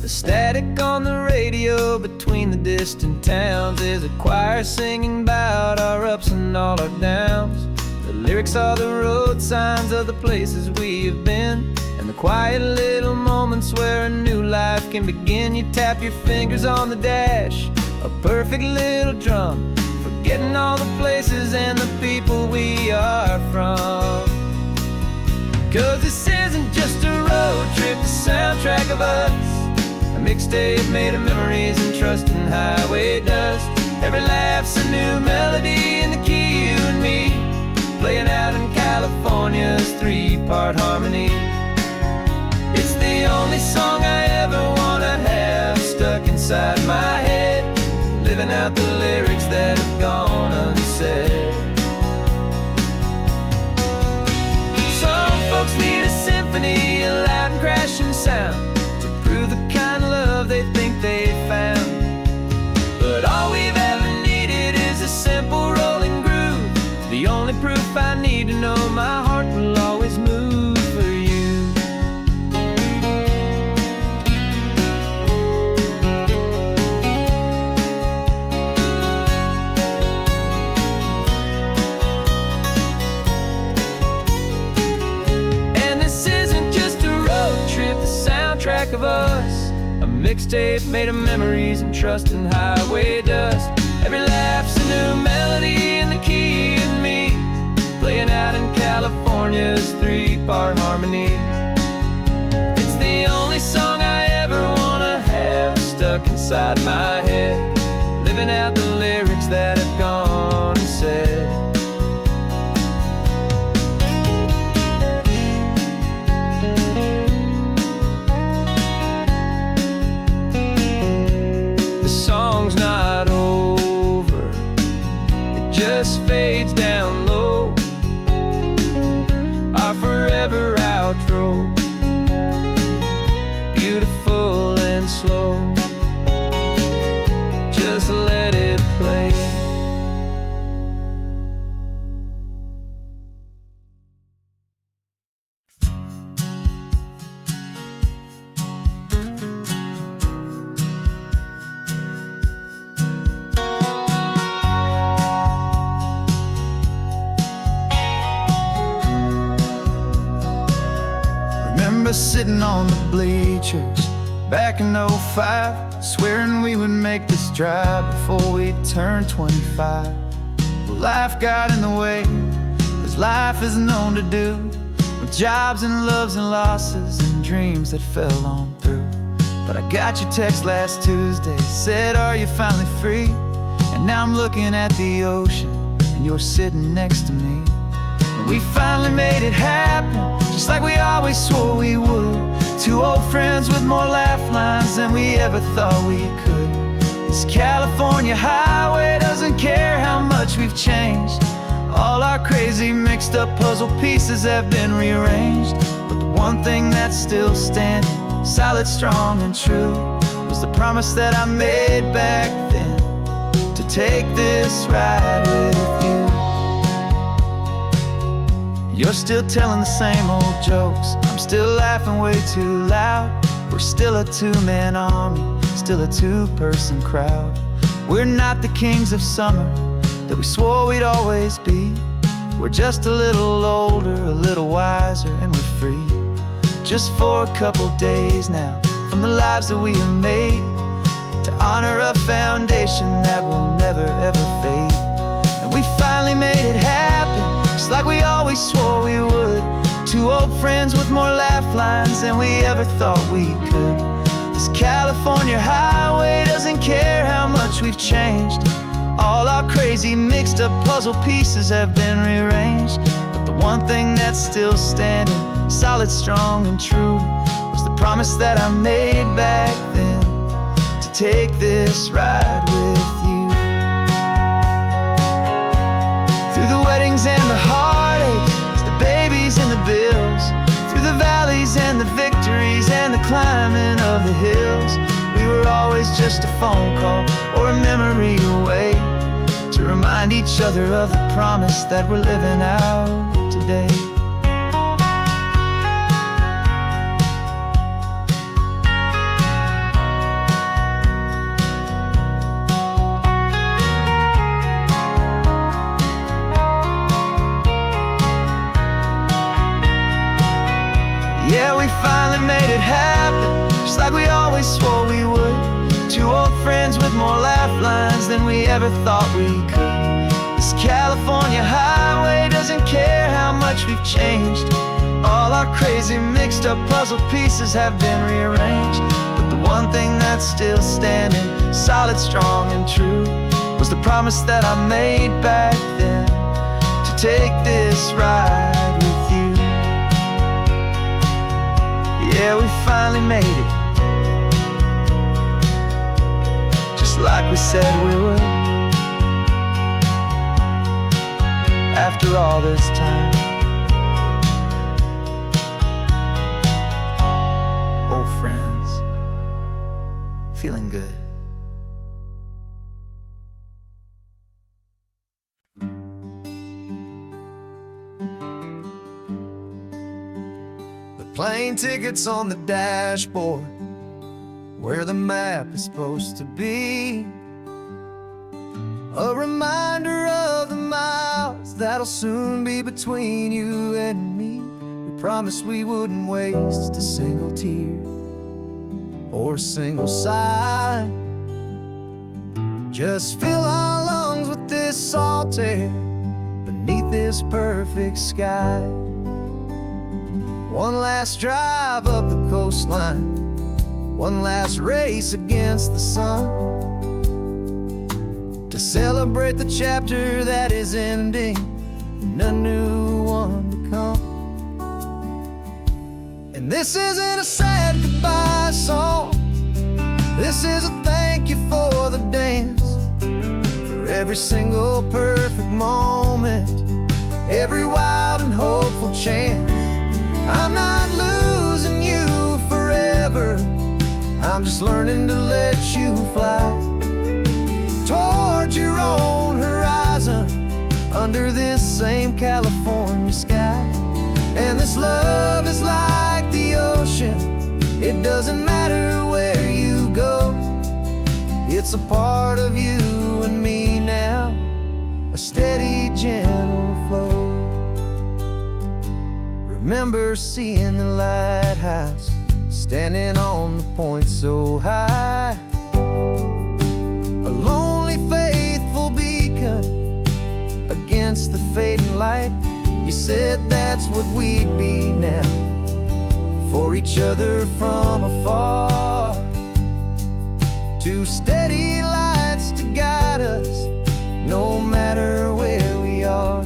S1: The static on the radio between the distant towns is a choir singing about our ups and all our downs. The lyrics are the road signs of the places we have been, and the quiet little moments where a new life can begin. You tap your fingers on the dash, a perfect little drum, forgetting all the places and the people we are from. Cause this isn't just a road trip, the soundtrack of us, a mixtape made of memories and trust in highway dust. Every laugh's a new melody in the key, you and me, playing out in California's three-part harmony. It's the only song I ever wanna have stuck inside my head, living out the lyrics that have gone unsaid. Some folks need a symphony, a loud and crashing sound, to prove the kind of love they think they found. But all we've ever needed is a simple rolling groove, the only proof I need to know my heart will always move for you. Track of us, a mixtape made of memories and trust in highway dust. Every laugh's a new melody in the key and me, playing out in California's three-part harmony. It's the only song I ever wanna have stuck inside my head, living out the lyrics that have gone unsaid. Song's not over, it just fades down low, our forever outro, beautiful and slow, just let it play. Sitting on the bleachers back in '05, swearing we would make this drive before we turned 25. Well, life got in the way, as life is known to do, with jobs and loves and losses and dreams that fell on through. But I got your text last Tuesday, said, are you finally free? And now I'm looking at the ocean, and you're sitting next to me. And we finally made it happen, just like we always swore we would. Two old friends with more laugh lines than we ever thought we could. This California highway doesn't care how much we've changed. All our crazy mixed up puzzle pieces have been rearranged. But the one thing that's still standing, solid, strong, and true, was the promise that I made back then, to take this ride with you. You're still telling the same old jokes, I'm still laughing way too loud. We're still a two-man army, still a two-person crowd. We're not the kings of summer that we swore we'd always be. We're just a little older, a little wiser, and we're free. Just for a couple days now, from the lives that we have made, to honor a foundation that will never ever fade. And we finally made it happen, just like we always swore we would. Two old friends with more laugh lines than we ever thought we could. This California highway doesn't care how much we've changed. All our crazy mixed up puzzle pieces have been rearranged. But the one thing that's still standing, solid, strong, and true, was the promise that I made back then, to take this ride with you. Through the weddings and the heartaches, the babies and the bills, through the valleys and the victories and the climbing of the hills, we were always just a phone call or a memory away, to remind each other of the promise that we're living out today. Yeah, we finally made it happen, just like we always swore we would. Two old friends with more laugh lines than we ever thought we could. This California highway doesn't care how much we've changed. All our crazy mixed up puzzle pieces have been rearranged. But the one thing that's still standing, solid, strong, and true, was the promise that I made back then, to take this ride with you. Yeah, we finally made it, just like we said we would. After all this time, old friends, feeling good. Plane tickets on the dashboard, where the map is supposed to be. A reminder of the miles that'll soon be between you and me. We promised we wouldn't waste a single tear or a single sigh. Just fill our lungs with this salt air beneath this perfect sky. One last drive up the coastline, one last race against the sun, to celebrate the chapter that is ending and a new one to come. And this isn't a sad goodbye song, this is a thank you for the dance, for every single perfect moment, every wild and hopeful chance. I'm not losing you forever, I'm just learning to let you fly toward your own horizon, under this same California sky. And this love is like the ocean, it doesn't matter where you go, it's a part of you and me now, a steady, gentle flow. Remember seeing the lighthouse, standing on the point so high, a lonely, faithful beacon against the fading light. You said that's what we'd be now, for each other from afar. Two steady lights to guide us, no matter where we are.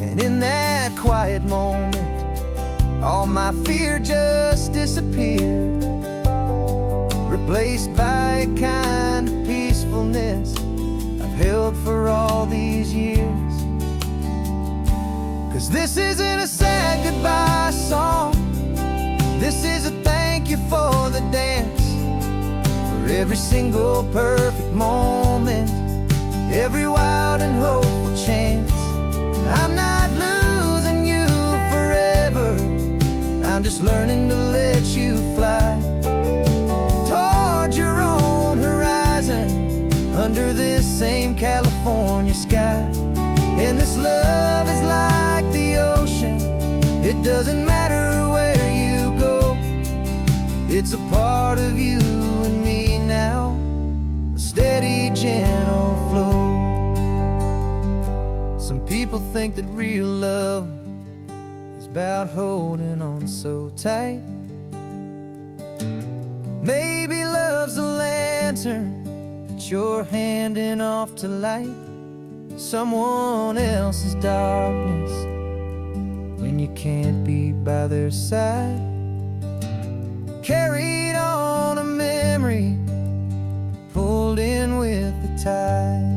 S1: And in that quiet moment, all my fear just disappeared, replaced by a kind of peacefulness I've held for all these years. 'Cause this isn't a sad goodbye song, this is a thank you for the dance, for every single perfect moment, every wild and hopeful chance. I'm not losing you forever, I'm just learning to let you fly toward your own horizon, under this same California sky. And this love is like the ocean, it doesn't matter where you go, it's a part of you and me now, a steady, gentle flow. Some people think that real love is about holding on so tight. Maybe love's a lantern that you're handing off to light someone else's darkness when you can't be by their side. Carried on a memory, pulled in with the tide.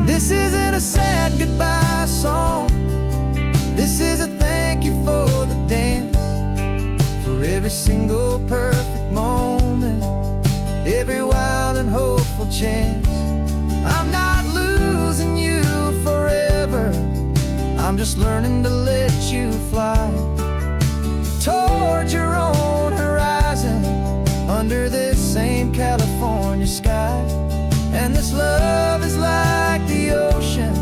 S1: This isn't a sad goodbye song, this is a thank you for the dance, for every single perfect moment, every wild and hopeful chance. I'm not losing you forever, I'm just learning to let you fly toward your own horizon, under this same California sky. And this love is like the ocean,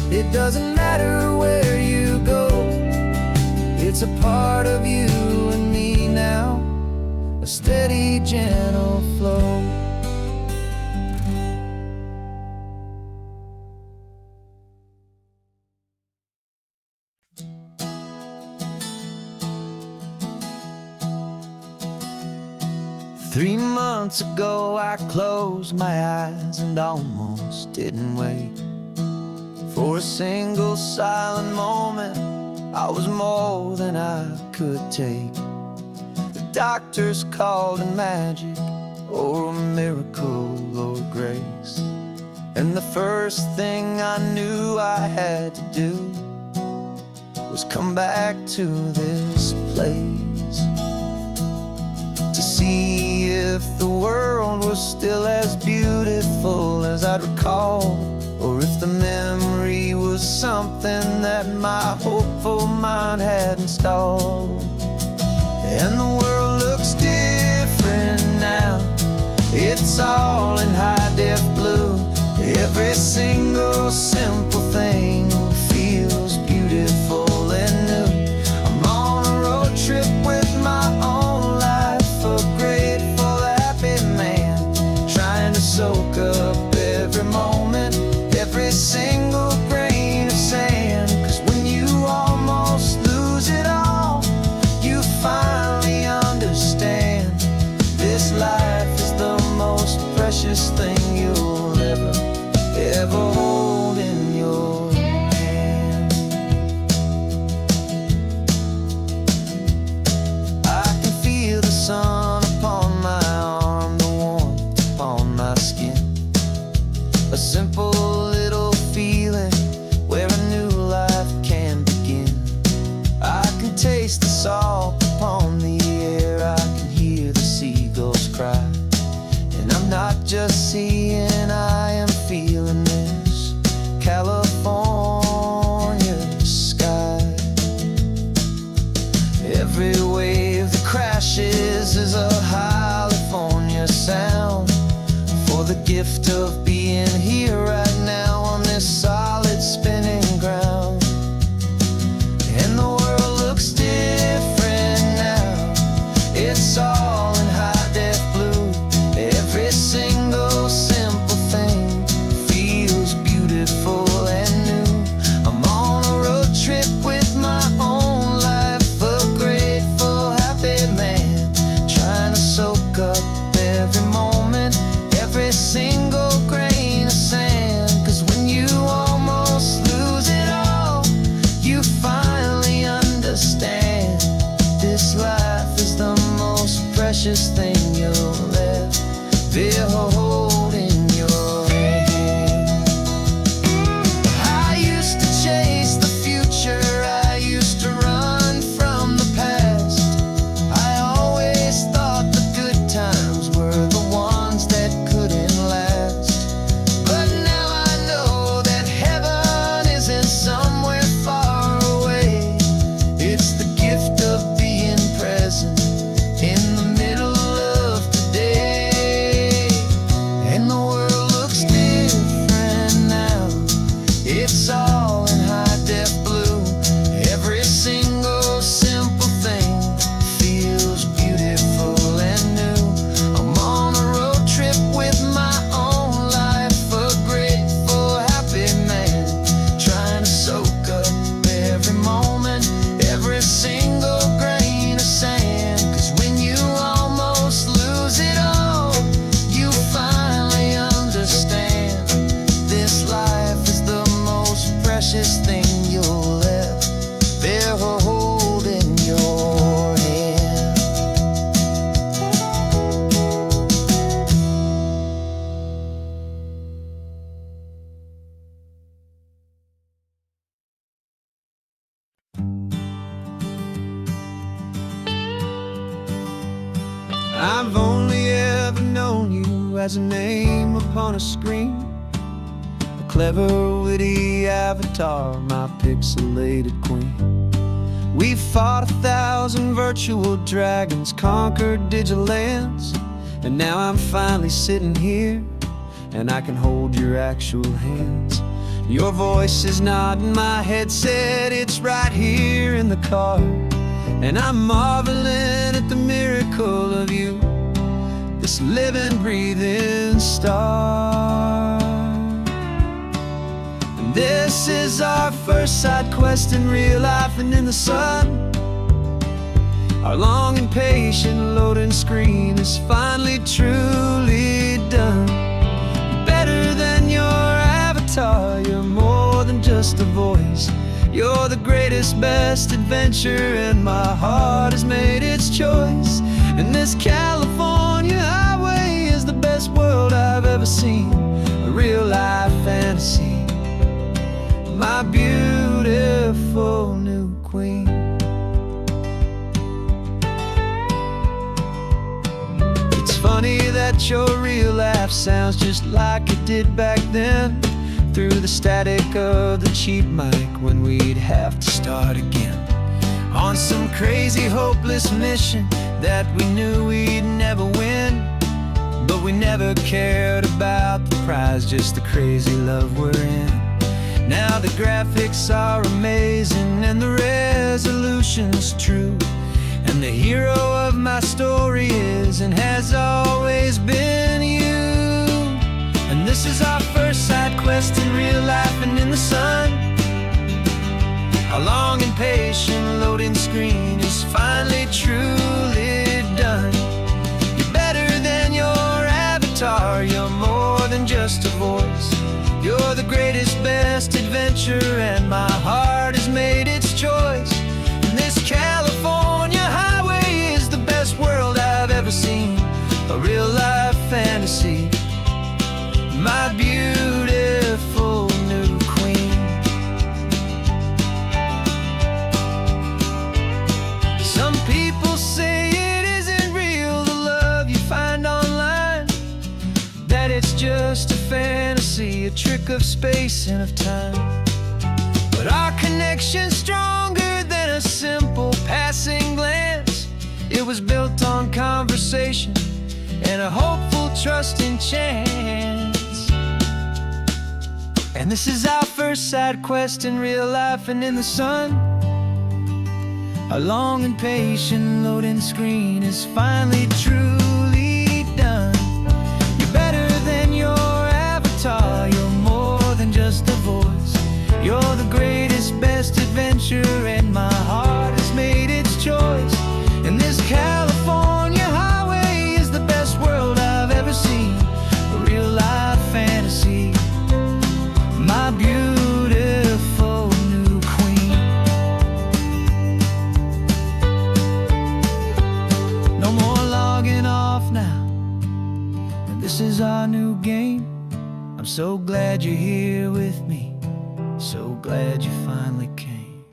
S1: it doesn't matter where you go, it's a part of you and me now, a steady, gentle flow. Three months ago I closed my eyes and almost didn't wait for a single silent moment. I was more than I could take. The doctors called it magic, or a miracle, or grace. And the first thing I knew I had to do was come back to this place, to see if the world was still as beautiful as I'd recall, or if the memory was something that my hopeful mind had installed. And the world looks different now, it's all in high-def blue. Every single simple thing feels beautiful and new. I'm on a road trip with my own life, a grateful, happy man, trying to soak up every moment, every single grain of sand. 'Cause when you almost lose it all, you finally understand this life is the most precious thing you'll ever hold in your hand. I can feel the sun upon my arm, the warmth upon my skin, a simple little feeling where a new life can begin. I can taste the salt upon the air, I can hear the seagulls cry, and I'm not just seeing, I am feeling this California sky. Every wave that crashes is a California sound, for the gift of being here right now on this side This life is the most precious thing you'll ever hold in your hand. I used to chase the future, I used to run from the past. I always thought the good times were the ones that couldn't last. But now I know that heaven isn't somewhere far away. It's the gift of being present in the middle of today. And the world looks different now. It's all in high-def blue. Every single simple thing feels beautiful and new. I'm on a road trip with my own life, a grateful, happy man, trying to soak up every moment, every single grain of sand. 'Cause when you almost lose it all, you finally understand. This life is the most precious thing you'll ever hold in your hand. I've only ever known you as a name upon a screen, a clever, witty avatar, my pixelated queen. We fought 1,000 virtual dragons, conquered digital lands, and now I'm finally sitting here, and I can hold your actual hands. Your voice is not in my headset, it's right here in the car, and I'm marveling at the miracle of you, this living, breathing star. And this is our first side quest in real life and in the sun. Our long and patient loading screen is finally truly done. Better than your avatar, you're more than just a voice. You're the greatest, best adventure, and my heart has made its choice. And this California highway is the best world I've ever seen, a real life fantasy, my beautiful new queen. It's funny that your real life sounds just like it did back then, through the static of the cheap mic when we'd have to start again, on some crazy hopeless mission that we knew we'd never win. But we never cared about the prize, just the crazy love we're in. Now the graphics are amazing and the resolution's true, and the hero of my story is and has always been you. And this is our first side quest in real life and in the sun. Our long and patient loading screen is finally truly done. You're better than your avatar, you're more than just a voice. You're the greatest, best adventure, and my heart has made its choice. And this California highway is the best world I've ever seen, a real life fantasy, my beautiful new queen. Some people say it isn't real, the love you find online, that it's just a fantasy, a trick of space and of time. But our connection's stronger than a simple passing glance. It was built on conversation and a hopeful, trusting chance. And this is our first side quest in real life and in the sun. Our long and patient loading screen is finally truly done. You're better than your avatar, you're more than just a voice. You're the greatest, best adventure, and my heart has made its choice. And this California highway is the best world I've ever seen, a real life fantasy, my beautiful new queen. This is our new game. I'm so glad you're here with me. So glad you finally came.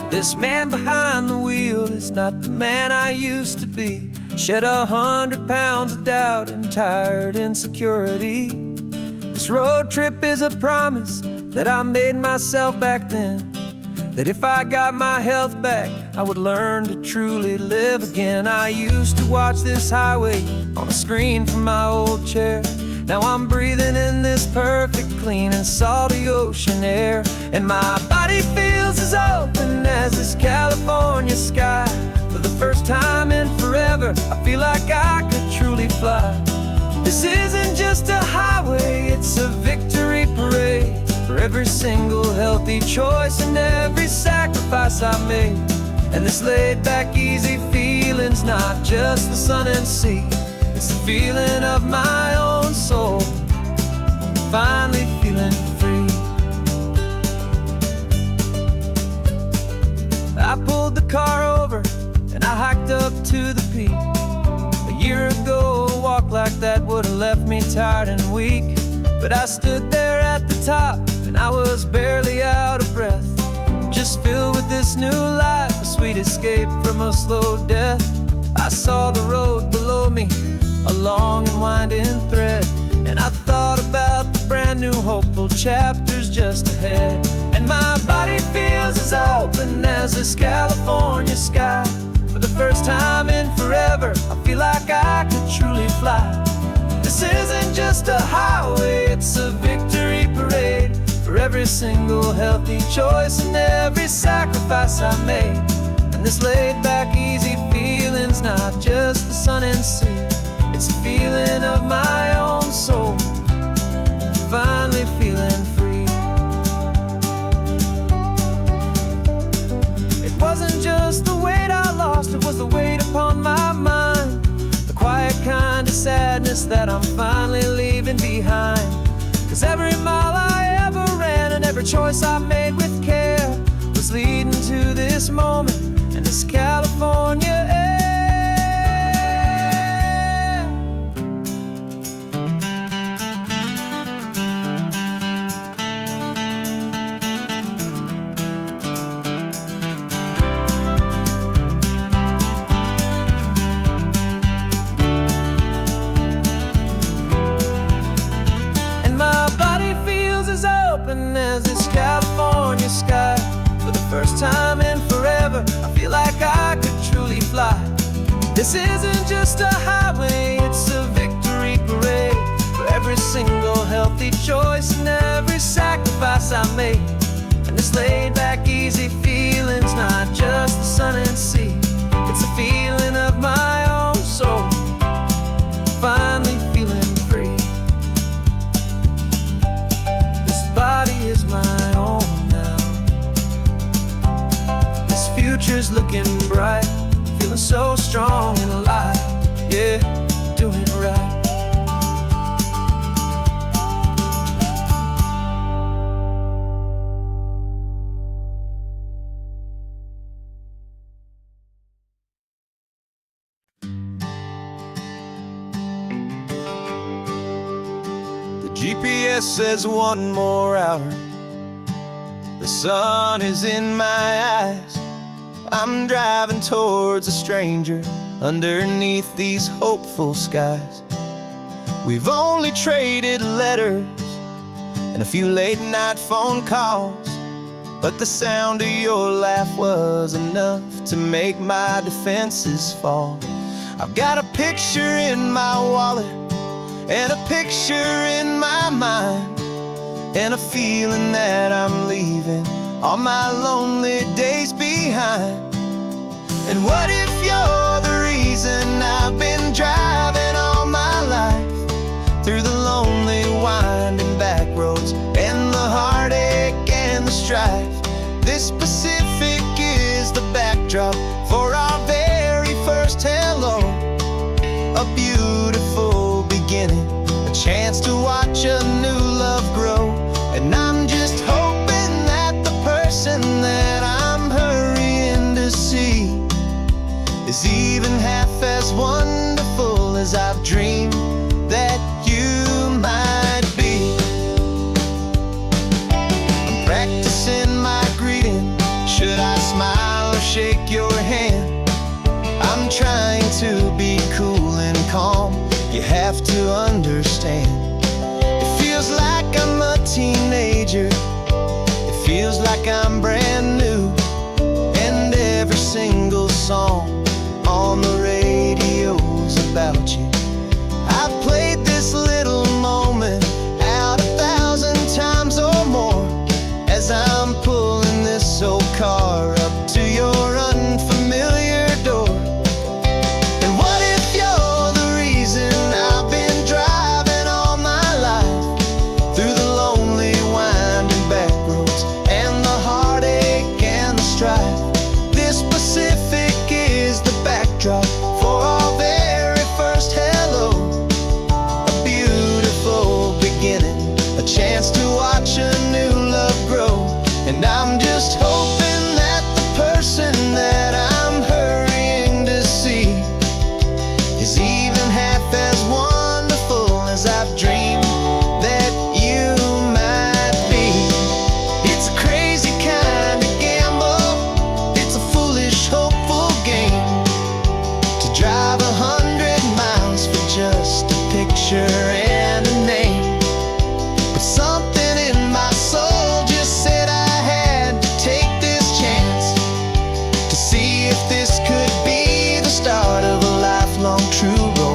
S1: This man behind the wheel is not the man I used to be. Shed 100 pounds of doubt and tired insecurity. This road trip is a promise that I made myself back then, that if I got my health back, I would learn to truly live again. I used to watch this highway on a screen from my old chair. Now I'm breathing in this perfect, clean and salty ocean air. And my body feels as open as this California sky. For the first time in forever, I feel like I could truly fly. This isn't just a highway, it's a victory parade. For every single healthy choice and every sacrifice I made. And this laid back, easy feeling's not just the sun and sea. It's the feeling of my own soul, finally feeling free. I pulled the car over and I hiked up to the peak. A year ago, a walk like that would have left me tired and weak. But I stood there at the top and I was barely out of breath, just filled with this new life, a sweet escape from a slow death. I saw the road below me, a long and winding thread, and I thought about the brand new hopeful chapters just ahead. And my body feels as open as this California sky. For the first time in forever, I feel like I could truly fly. This isn't just a highway, it's a victory parade. For every single healthy choice and every sacrifice I made. And this laid back, easy feeling's not just the sun and sea. It's a feeling of my own soul, finally feeling free. It wasn't just the weight I lost, it was the weight upon my mind. The quiet kind of sadness that I'm finally leaving behind. Cause every mile I ever ran and every choice I made with care was leading to this moment and this California air. As this California sky. For the first time in forever, I feel like I could truly fly. This isn't just a highway, it's a victory parade. For every single healthy choice and every sacrifice I made. And this laid back, easy feeling's not just the sun and sea. It's a feeling of my own soul, finally feeling free. Body is my own now. This future's looking bright, feeling so strong and alive. Yeah, doing it right.
S2: GPS says one more hour. The sun is in my eyes. I'm driving towards a stranger underneath these hopeful skies. We've only traded letters and a few late night phone calls, but the sound of your laugh was enough to make my defenses fall. I've got a picture in my wallet and a picture in my mind, and a feeling that I'm leaving all my lonely days behind. And what if you're the reason I've been driving all my life, through the lonely winding back roads and the heartache and the strife? This Pacific is the backdrop for our very first hello, a beautiful beginning, a chance to
S1: even half as wonderful as I've dreamed that you might be. I'm practicing my greeting. Should I smile or shake your hand? I'm trying to be cool and calm. You have to understand. It feels like I'm a teenager. It feels like I'm brand new. And every single song on the radio's about you. I've played this little moment out 1,000 times or more as I'm pulling this old car up to your unfamiliar door. And what if you're the reason I've been driving all my life through the lonely winding back roads and the heartache and the strife? This Pacific is the backdrop for our very first hello. A beautiful beginning, a chance to watch a new love grow. And I'm just hoping that the person that I'm hurrying to see is even half as wonderful as I've dreamed that you might be. It's a crazy kind of gamble. It's a foolish, hopeful game to drive 100 miles for just a picture and a name. But something in my soul just said I had to take this chance to see if this could be the start of a lifelong true romance.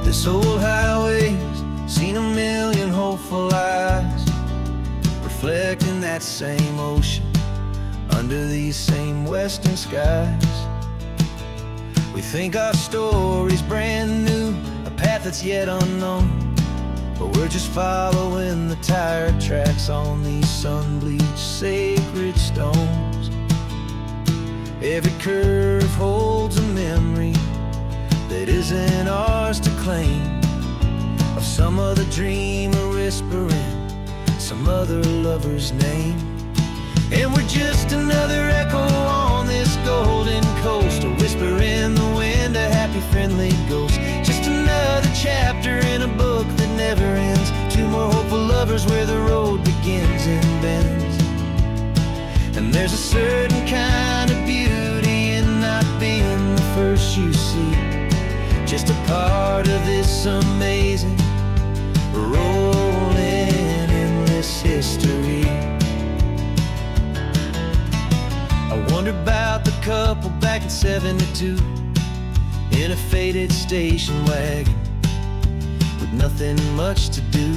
S1: This old highway's seen a million hopeful eyes reflecting that same ocean under these same western skies. We think our story's brand new, a path that's yet unknown, but we're just following the tire tracks on these sun-bleached sacred stones. Every curve holds a memory that isn't ours to claim, of some other dreamer whispering some other lover's name. And we're just another echo on this golden coast, a whisper in the wind, a happy friendly ghost. Just another chapter in a book that never ends. Two more hopeful lovers where the road begins and bends. And there's a certain kind of beauty in not being the first you see, just a part of this amazing rolling endless history. I wonder about the couple back in '72 in a faded station wagon with nothing much to do.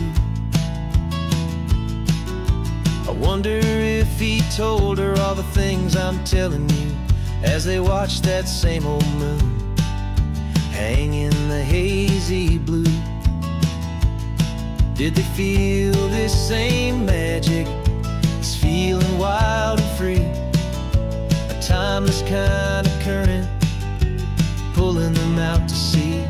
S1: I wonder if he told her all the things I'm telling you as they watched that same old moon hang in the hazy blue. Did they feel this same magic, this feeling wild and free, a timeless kind of current pulling them out to sea?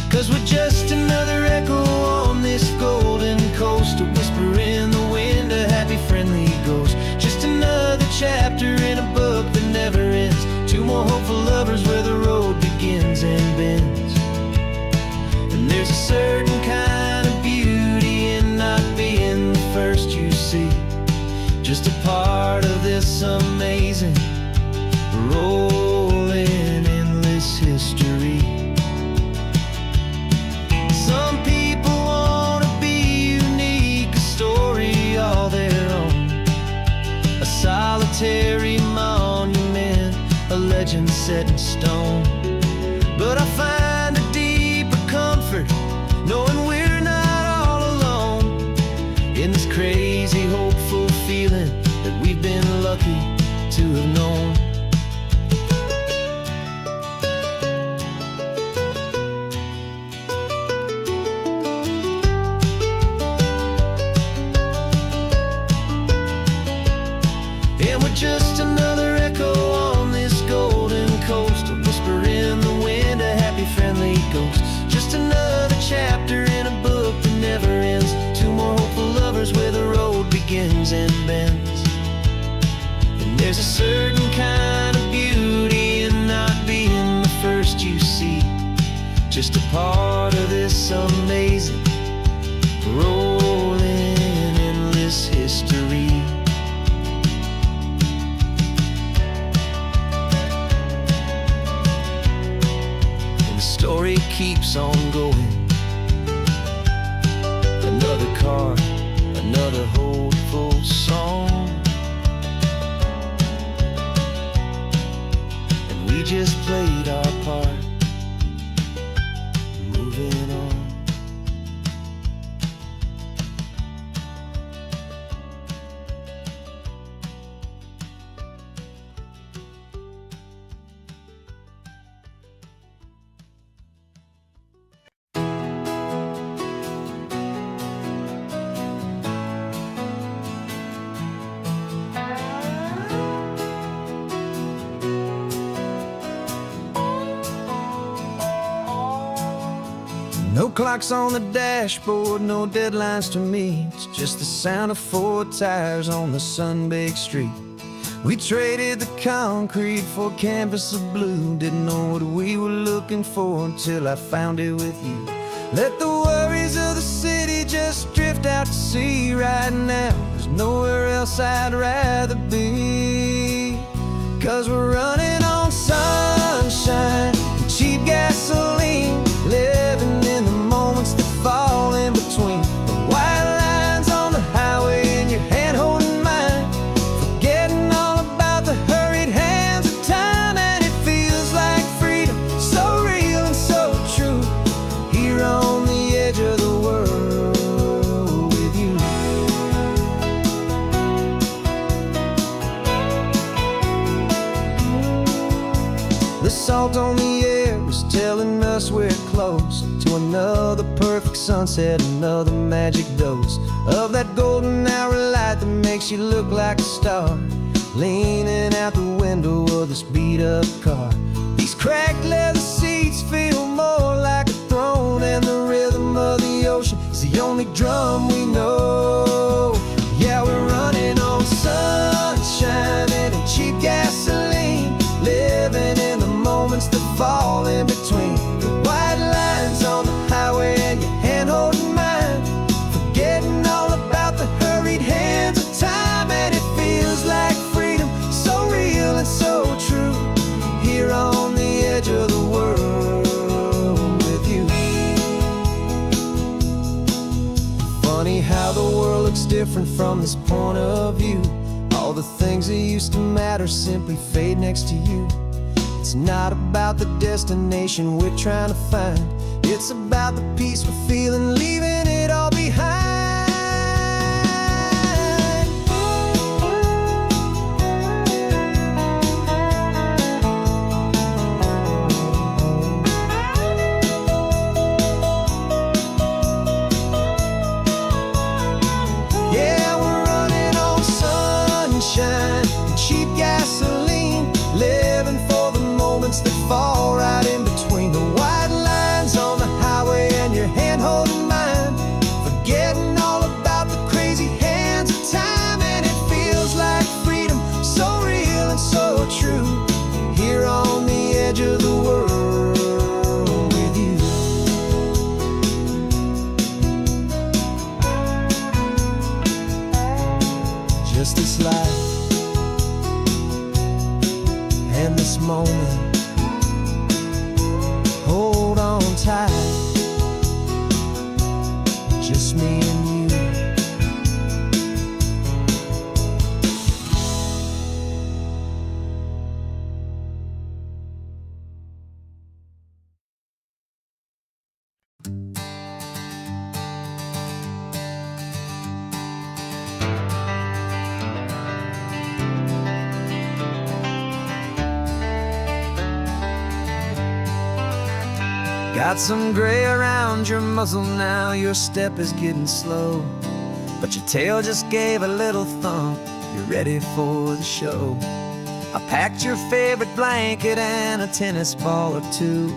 S1: 'Cause we're just another echo on this golden coast, a whisper in the wind, a happy friendly ghost. Just another chapter in a book that never ends. Two more hopeful lovers where the road begins and bends. And there's a certain kind of beauty in not being the first you see, just a part of this amazing rolling endless history. Some people wanna be unique, a story all their own, a solitary monument, a legend set in stone. But I find a deeper comfort knowing we're not all alone in this crazy hopeful feeling that we've been lucky to have known. keeps on going. Another car, another hopeful song, and we just played our part, moving on. No clocks on the dashboard, no deadlines to meet, just the sound of 4 tires on the sun-baked street. We traded the concrete for a canvas of blue. Didn't know what we were looking for until I found it with you. Let the worries of the city just drift out to sea right now. There's nowhere else I'd rather be, 'cause we're running on sunshine and cheap gasoline, living in the moments that fall in between. The white lines on the highway and your hand holding mine, forgetting all about the hurried hands of time. And it feels like freedom, so real and so true, here on the edge of the world with you. The salt on the air was telling us we're close to another perfect sunset, another magic dose of that golden hour light that makes you look like a star, leaning out the window of this beat-up car. These cracked leather seats feel more like a throne, and the rhythm of the ocean is the only drum we know. Yeah, we're running on sunshine and cheap gasoline, living in the moments that fall in between. The white lines on the highway and your hand holding mine, forgetting all about the hurried hands of time. And it feels like freedom, so real and so true, here on the edge of the world with you. Funny how the world looks different from this point of view. All the things that used to matter simply fade next to you. It's not about the destination we're trying to find, it's about the peace we're feeling, leaving it all behind. Yeah, we're running on sunshine and cheap gasoline, living for the moments that fall right in between. The white lines on the highway and your hand holding mine, forgetting all about the crazy hands of time. And it feels like freedom, so real and so true, here on the edge of the world with you. Just this life and this moment, hold on tight, just me and you. Got some gray around your muzzle now, your step is getting slow, but your tail just gave a little thump, you're ready for the show. I packed your favorite blanket and a tennis ball or two.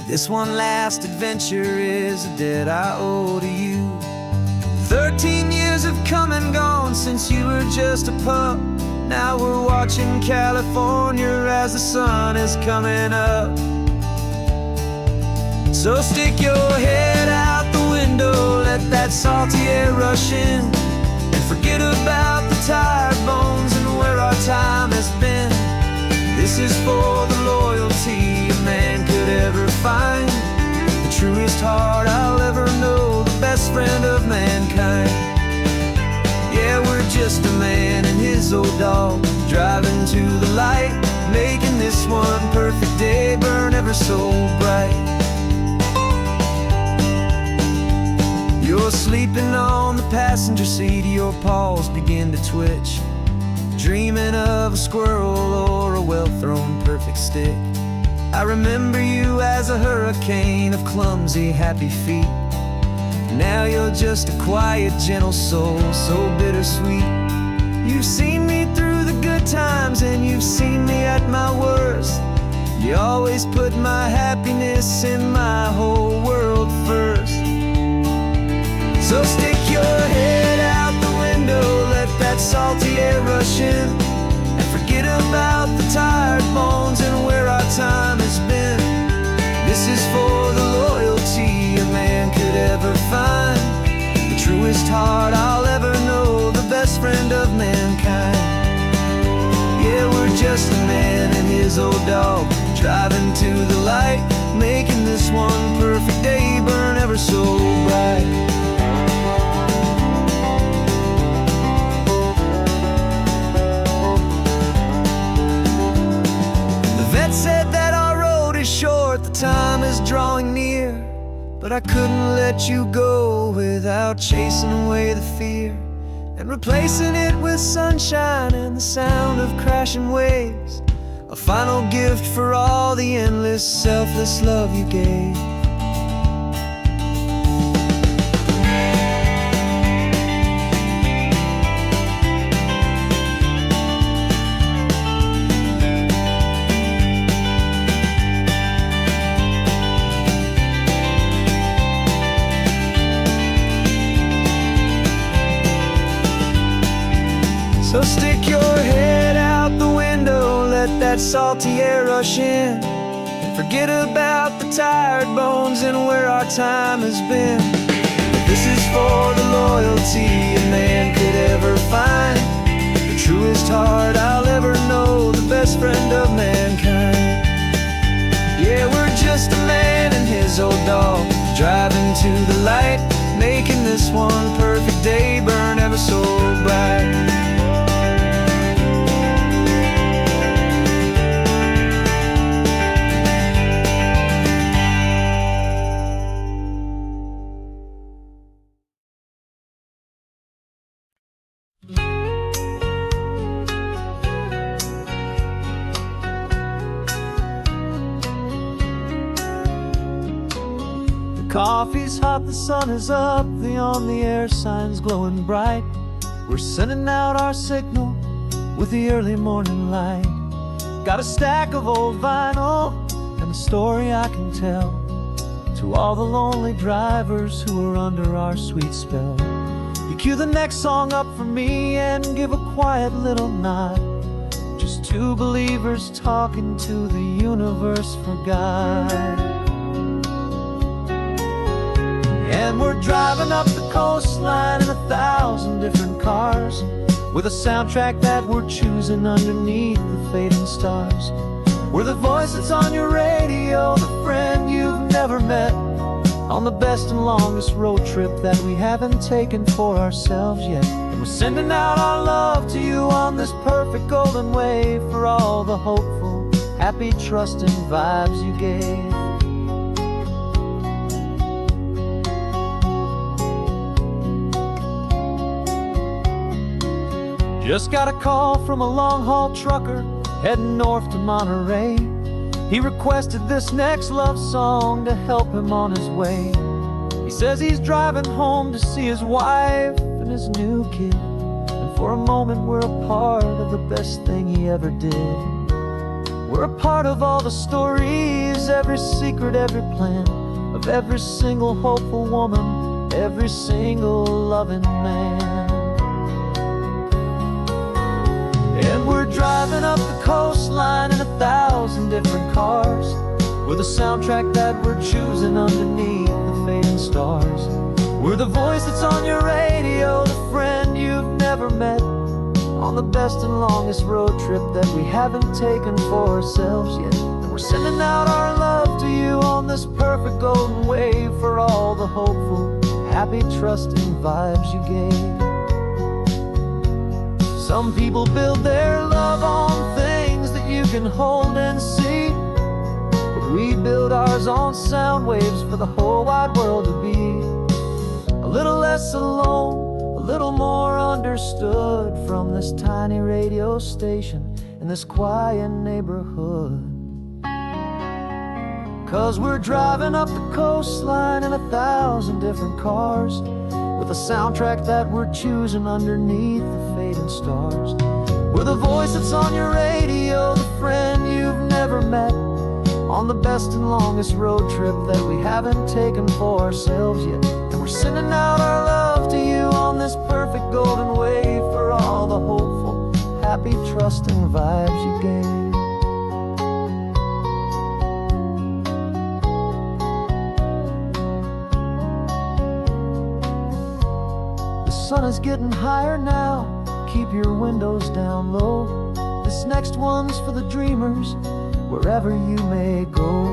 S1: This one last adventure is a debt I owe to you. 13 years have come and gone since you were just a pup. Now we're watching California as the sun is coming up. So stick your head out the window, let that salty air rush in, and forget about the tired bones and where our time has been. This is for the loyalty a man could ever find. his old dog, driving to the light, making this one perfect day burn ever so bright. You're sleeping on the passenger seat, your paws begin to twitch, dreaming of a squirrel or a well-thrown perfect stick. I remember you as a hurricane of clumsy, happy feet. Now you're just a quiet, gentle soul, so bittersweet. You've seen me through the good times and you've seen me at my worst. You always put my happiness and my whole world first. So stick your head out the window, let that salty air rush in, and forget about the tired bones and where our time has been. This is for the loyalty a man could ever find, the truest heart I'll ever know, the best friend of mankind. Yeah, we're just a man and his old dog, driving to the light, making this one perfect day burn ever so bright. Said that our road is short, the time is drawing near, but I couldn't let you go without chasing away the fear and replacing it with sunshine and the sound of crashing waves, a final gift for all the endless, selfless love you gave. So stick your head out the window, let that salty air rush in, and forget about the tired bones and where our time has been. This is for the loyalty a man could ever find, the truest heart I'll ever know, the best friend of mankind. Yeah, we're just a man and his old dog, driving to the light, making this one perfect day burn ever so bright. Coffee's hot, the sun is up, the on the air sign's glowing bright. We're sending out our signal with the early morning light. Got a stack of old vinyl and a story I can tell to all the lonely drivers who are under our sweet spell. You cue the next song up for me and give a quiet little nod, just two believers talking to the universe for God. And we're driving up the coastline in 1,000 different cars, with a soundtrack that we're choosing underneath the fading stars. We're the voice that's on your radio, the friend you've never met, on the best and longest road trip that we haven't taken for ourselves yet. And we're sending out our love to you on this perfect golden wave, for all the hopeful, happy, trusting vibes you gave. Just got a call from a long-haul trucker heading north to Monterey. He requested this next love song to help him on his way. He says he's driving home to see his wife and his new kid, and for a moment we're a part of the best thing he ever did. We're a part of all the stories, every secret, every plan, of every single hopeful woman, every single loving man. And we're driving up the coastline in 1,000 different cars, with a soundtrack that we're choosing underneath the fading stars. We're the voice that's on your radio, the friend you've never met, on the best and longest road trip that we haven't taken for ourselves yet. And we're sending out our love to you on this perfect golden wave, for all the hopeful, happy, trusting vibes you gave. Some people build their love on things that you can hold and see, but we build ours on sound waves for the whole wide world to be a little less alone, a little more understood from this tiny radio station in this quiet neighborhood. 'Cause we're driving up the coastline in 1,000 different cars, with a soundtrack that we're choosing underneath the fading stars. We're the voice that's on your radio, the friend you've never met, on the best and longest road trip that we haven't taken for ourselves yet. And we're sending out our love to you on this perfect golden wave for all the hopeful, happy, trusting vibes you gain. The sun is getting higher now, keep your windows down low. This next one's for the dreamers, wherever you may go.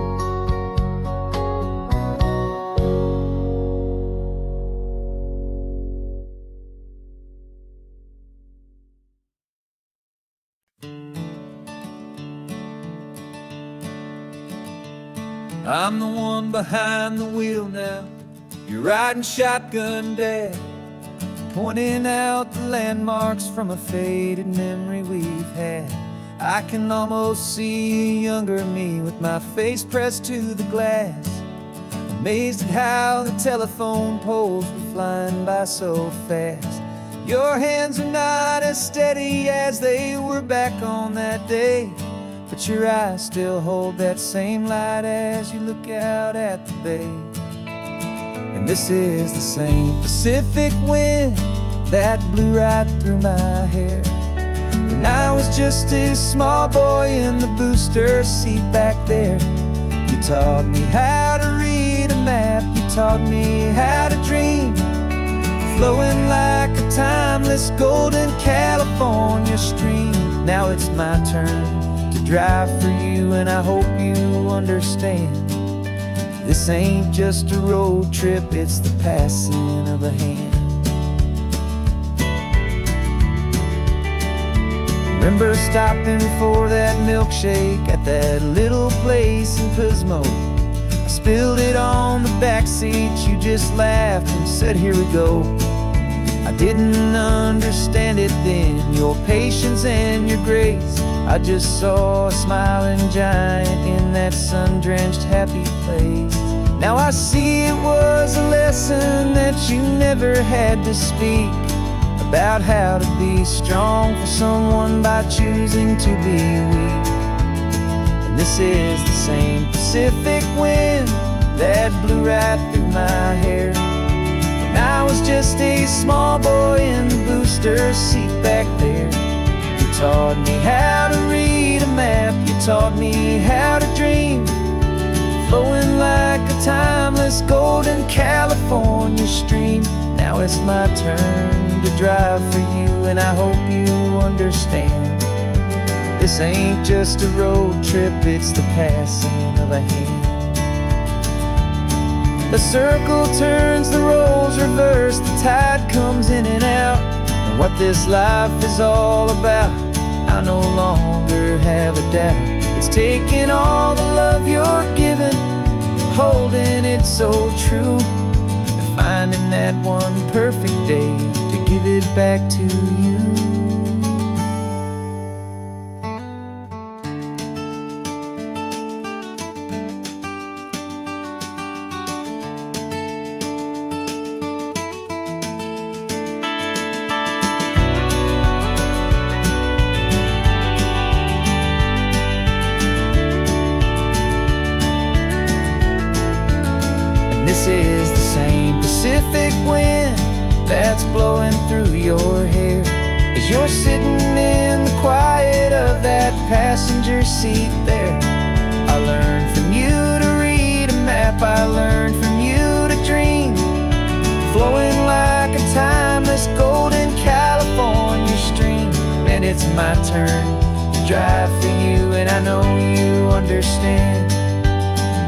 S1: I'm the one behind the wheel now, you're riding shotgun, Dad, pointing out the landmarks from a faded memory we've had. I can almost see a younger me with my face pressed to the glass, amazed at how the telephone poles were flying by so fast. Your hands are not as steady as they were back on that day, but your eyes still hold that same light as you look out at the bay. And this is the same Pacific wind that blew right through my hair when I was just a small boy in the booster seat back there. You taught me how to read a map, you taught me how to dream, flowing like a timeless golden California stream. Now it's my turn to drive for you, and I hope you understand. This ain't just a road trip, it's the passing of a hand. Remember stopping for that milkshake at that little place in Pismo? I spilled it on the back seat, you just laughed and said, here we go. I didn't understand it then, your patience and your grace. I just saw a smiling giant in that sun-drenched happy place. Now I see it was a lesson that you never had to speak, about how to be strong for someone by choosing to be weak. And this is the same Pacific wind that blew right through my hair when I was just a small boy in the booster seat back there. You taught me how to read a map, you taught me how to dream, flowing like a timeless golden California stream. Now it's my turn to drive for you, and I hope you understand. This ain't just a road trip, it's the passing of a hand. The circle turns, the roles reverse, the tide comes in and out. And what this life is all about, I no longer have a doubt. It's taking all the love you're giving, holding it so true, and finding that one perfect day to give it back to you. This is the same Pacific wind that's blowing through your hair as you're sitting in the quiet of that passenger seat there. I learned from you to read a map, I learned from you to dream, flowing like a timeless golden California stream. And it's my turn to drive for you, and I know you understand.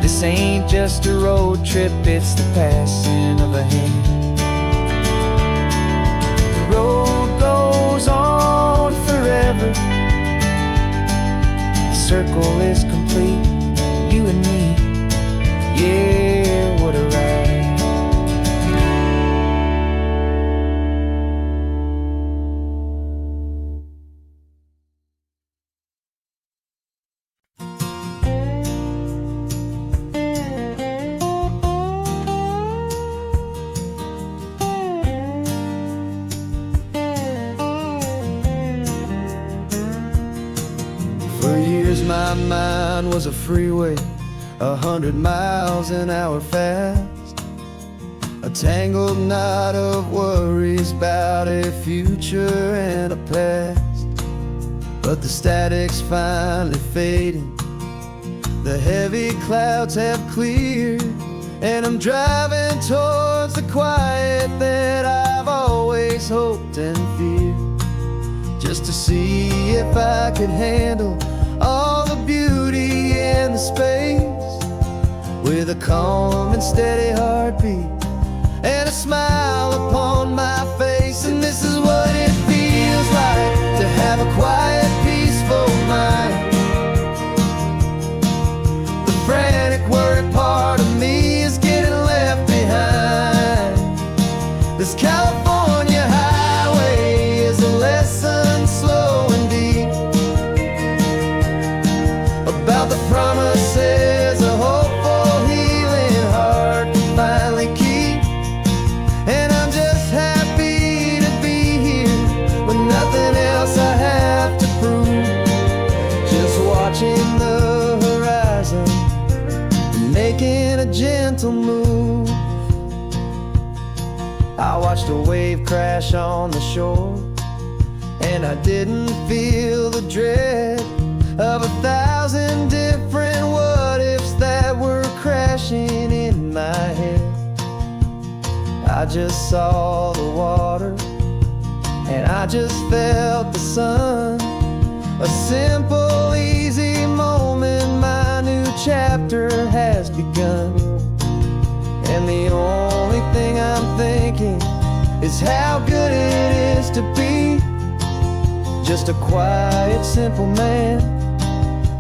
S1: This ain't just a road trip, it's the passing of a hand. The road goes on circle is complete. You and me, yeah, what a ride. For years my mind was a freeway, 100 miles an hour fast, a tangled knot of worries about a future and a past. But the static's finally fading, the heavy clouds have cleared, and I'm driving towards the quiet that I've always hoped and feared, just to see if I could handle all the beauty and the space, with a calm and steady heartbeat and a smile upon my face. And this is what it feels like to have a quiet, peaceful mind. The frantic, worried part of me is getting left behind. This California highway is a lesson slow and deep about the promises a hopeful, healing heart can finally keep. And I'm just happy to be here with nothing else I have to prove, just watching the horizon and making a gentle move. I watched a wave crash on the shore, and I didn't feel the dread of 1,000 different what-ifs that were crashing in my head. I just saw the water, and I just felt the sun. A simple, easy moment, my new chapter has begun. And the only thing I'm thinking is how good it is to be just a quiet, simple man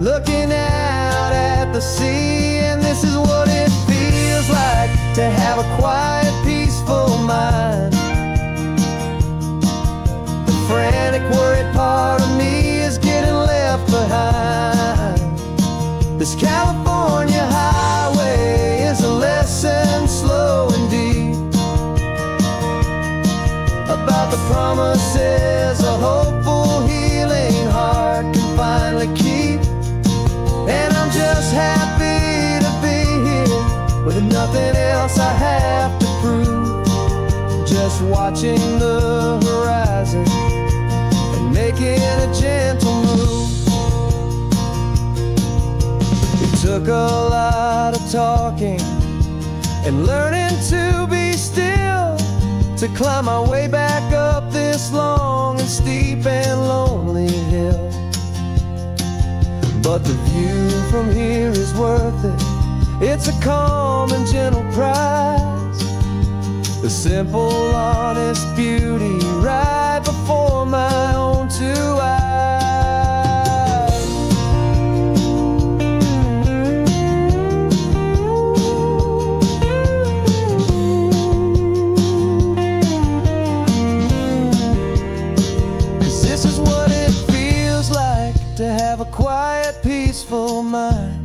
S1: looking out at the sea. And this is what it feels like to have a quiet, peaceful mind. The frantic, worried part of me is getting left behind. This California highway is a lesson slow and deep about the promises a hopeful, healing heart can finally keep. And I'm just happy to be here with nothing else I have to prove, just watching the horizon and making a gentle move. It took a lot of talking and learning to be still to climb my way back up this long and steep and lonely hill. But the view from here is worth it. It's a calm and gentle prize, the simple, honest beauty right before my own two eyes. 'Cause this is what it feels like to have a quiet, peaceful mind.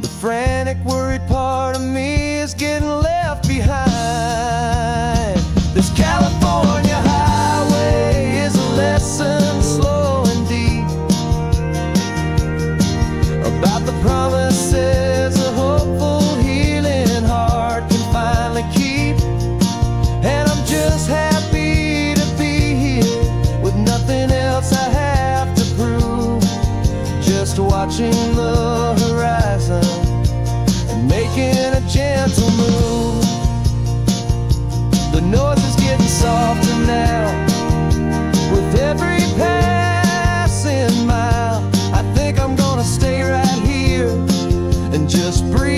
S1: The frantic, worried part of me is getting left behind. This California highway is a lesson slow and deep about the promises a hopeful, healing heart can finally keep. And I'm just happy to be here with nothing else I have to prove, just watching the horizon and making a gentle move. The noise is getting softer now with every passing mile. I think I'm gonna stay right here and just breathe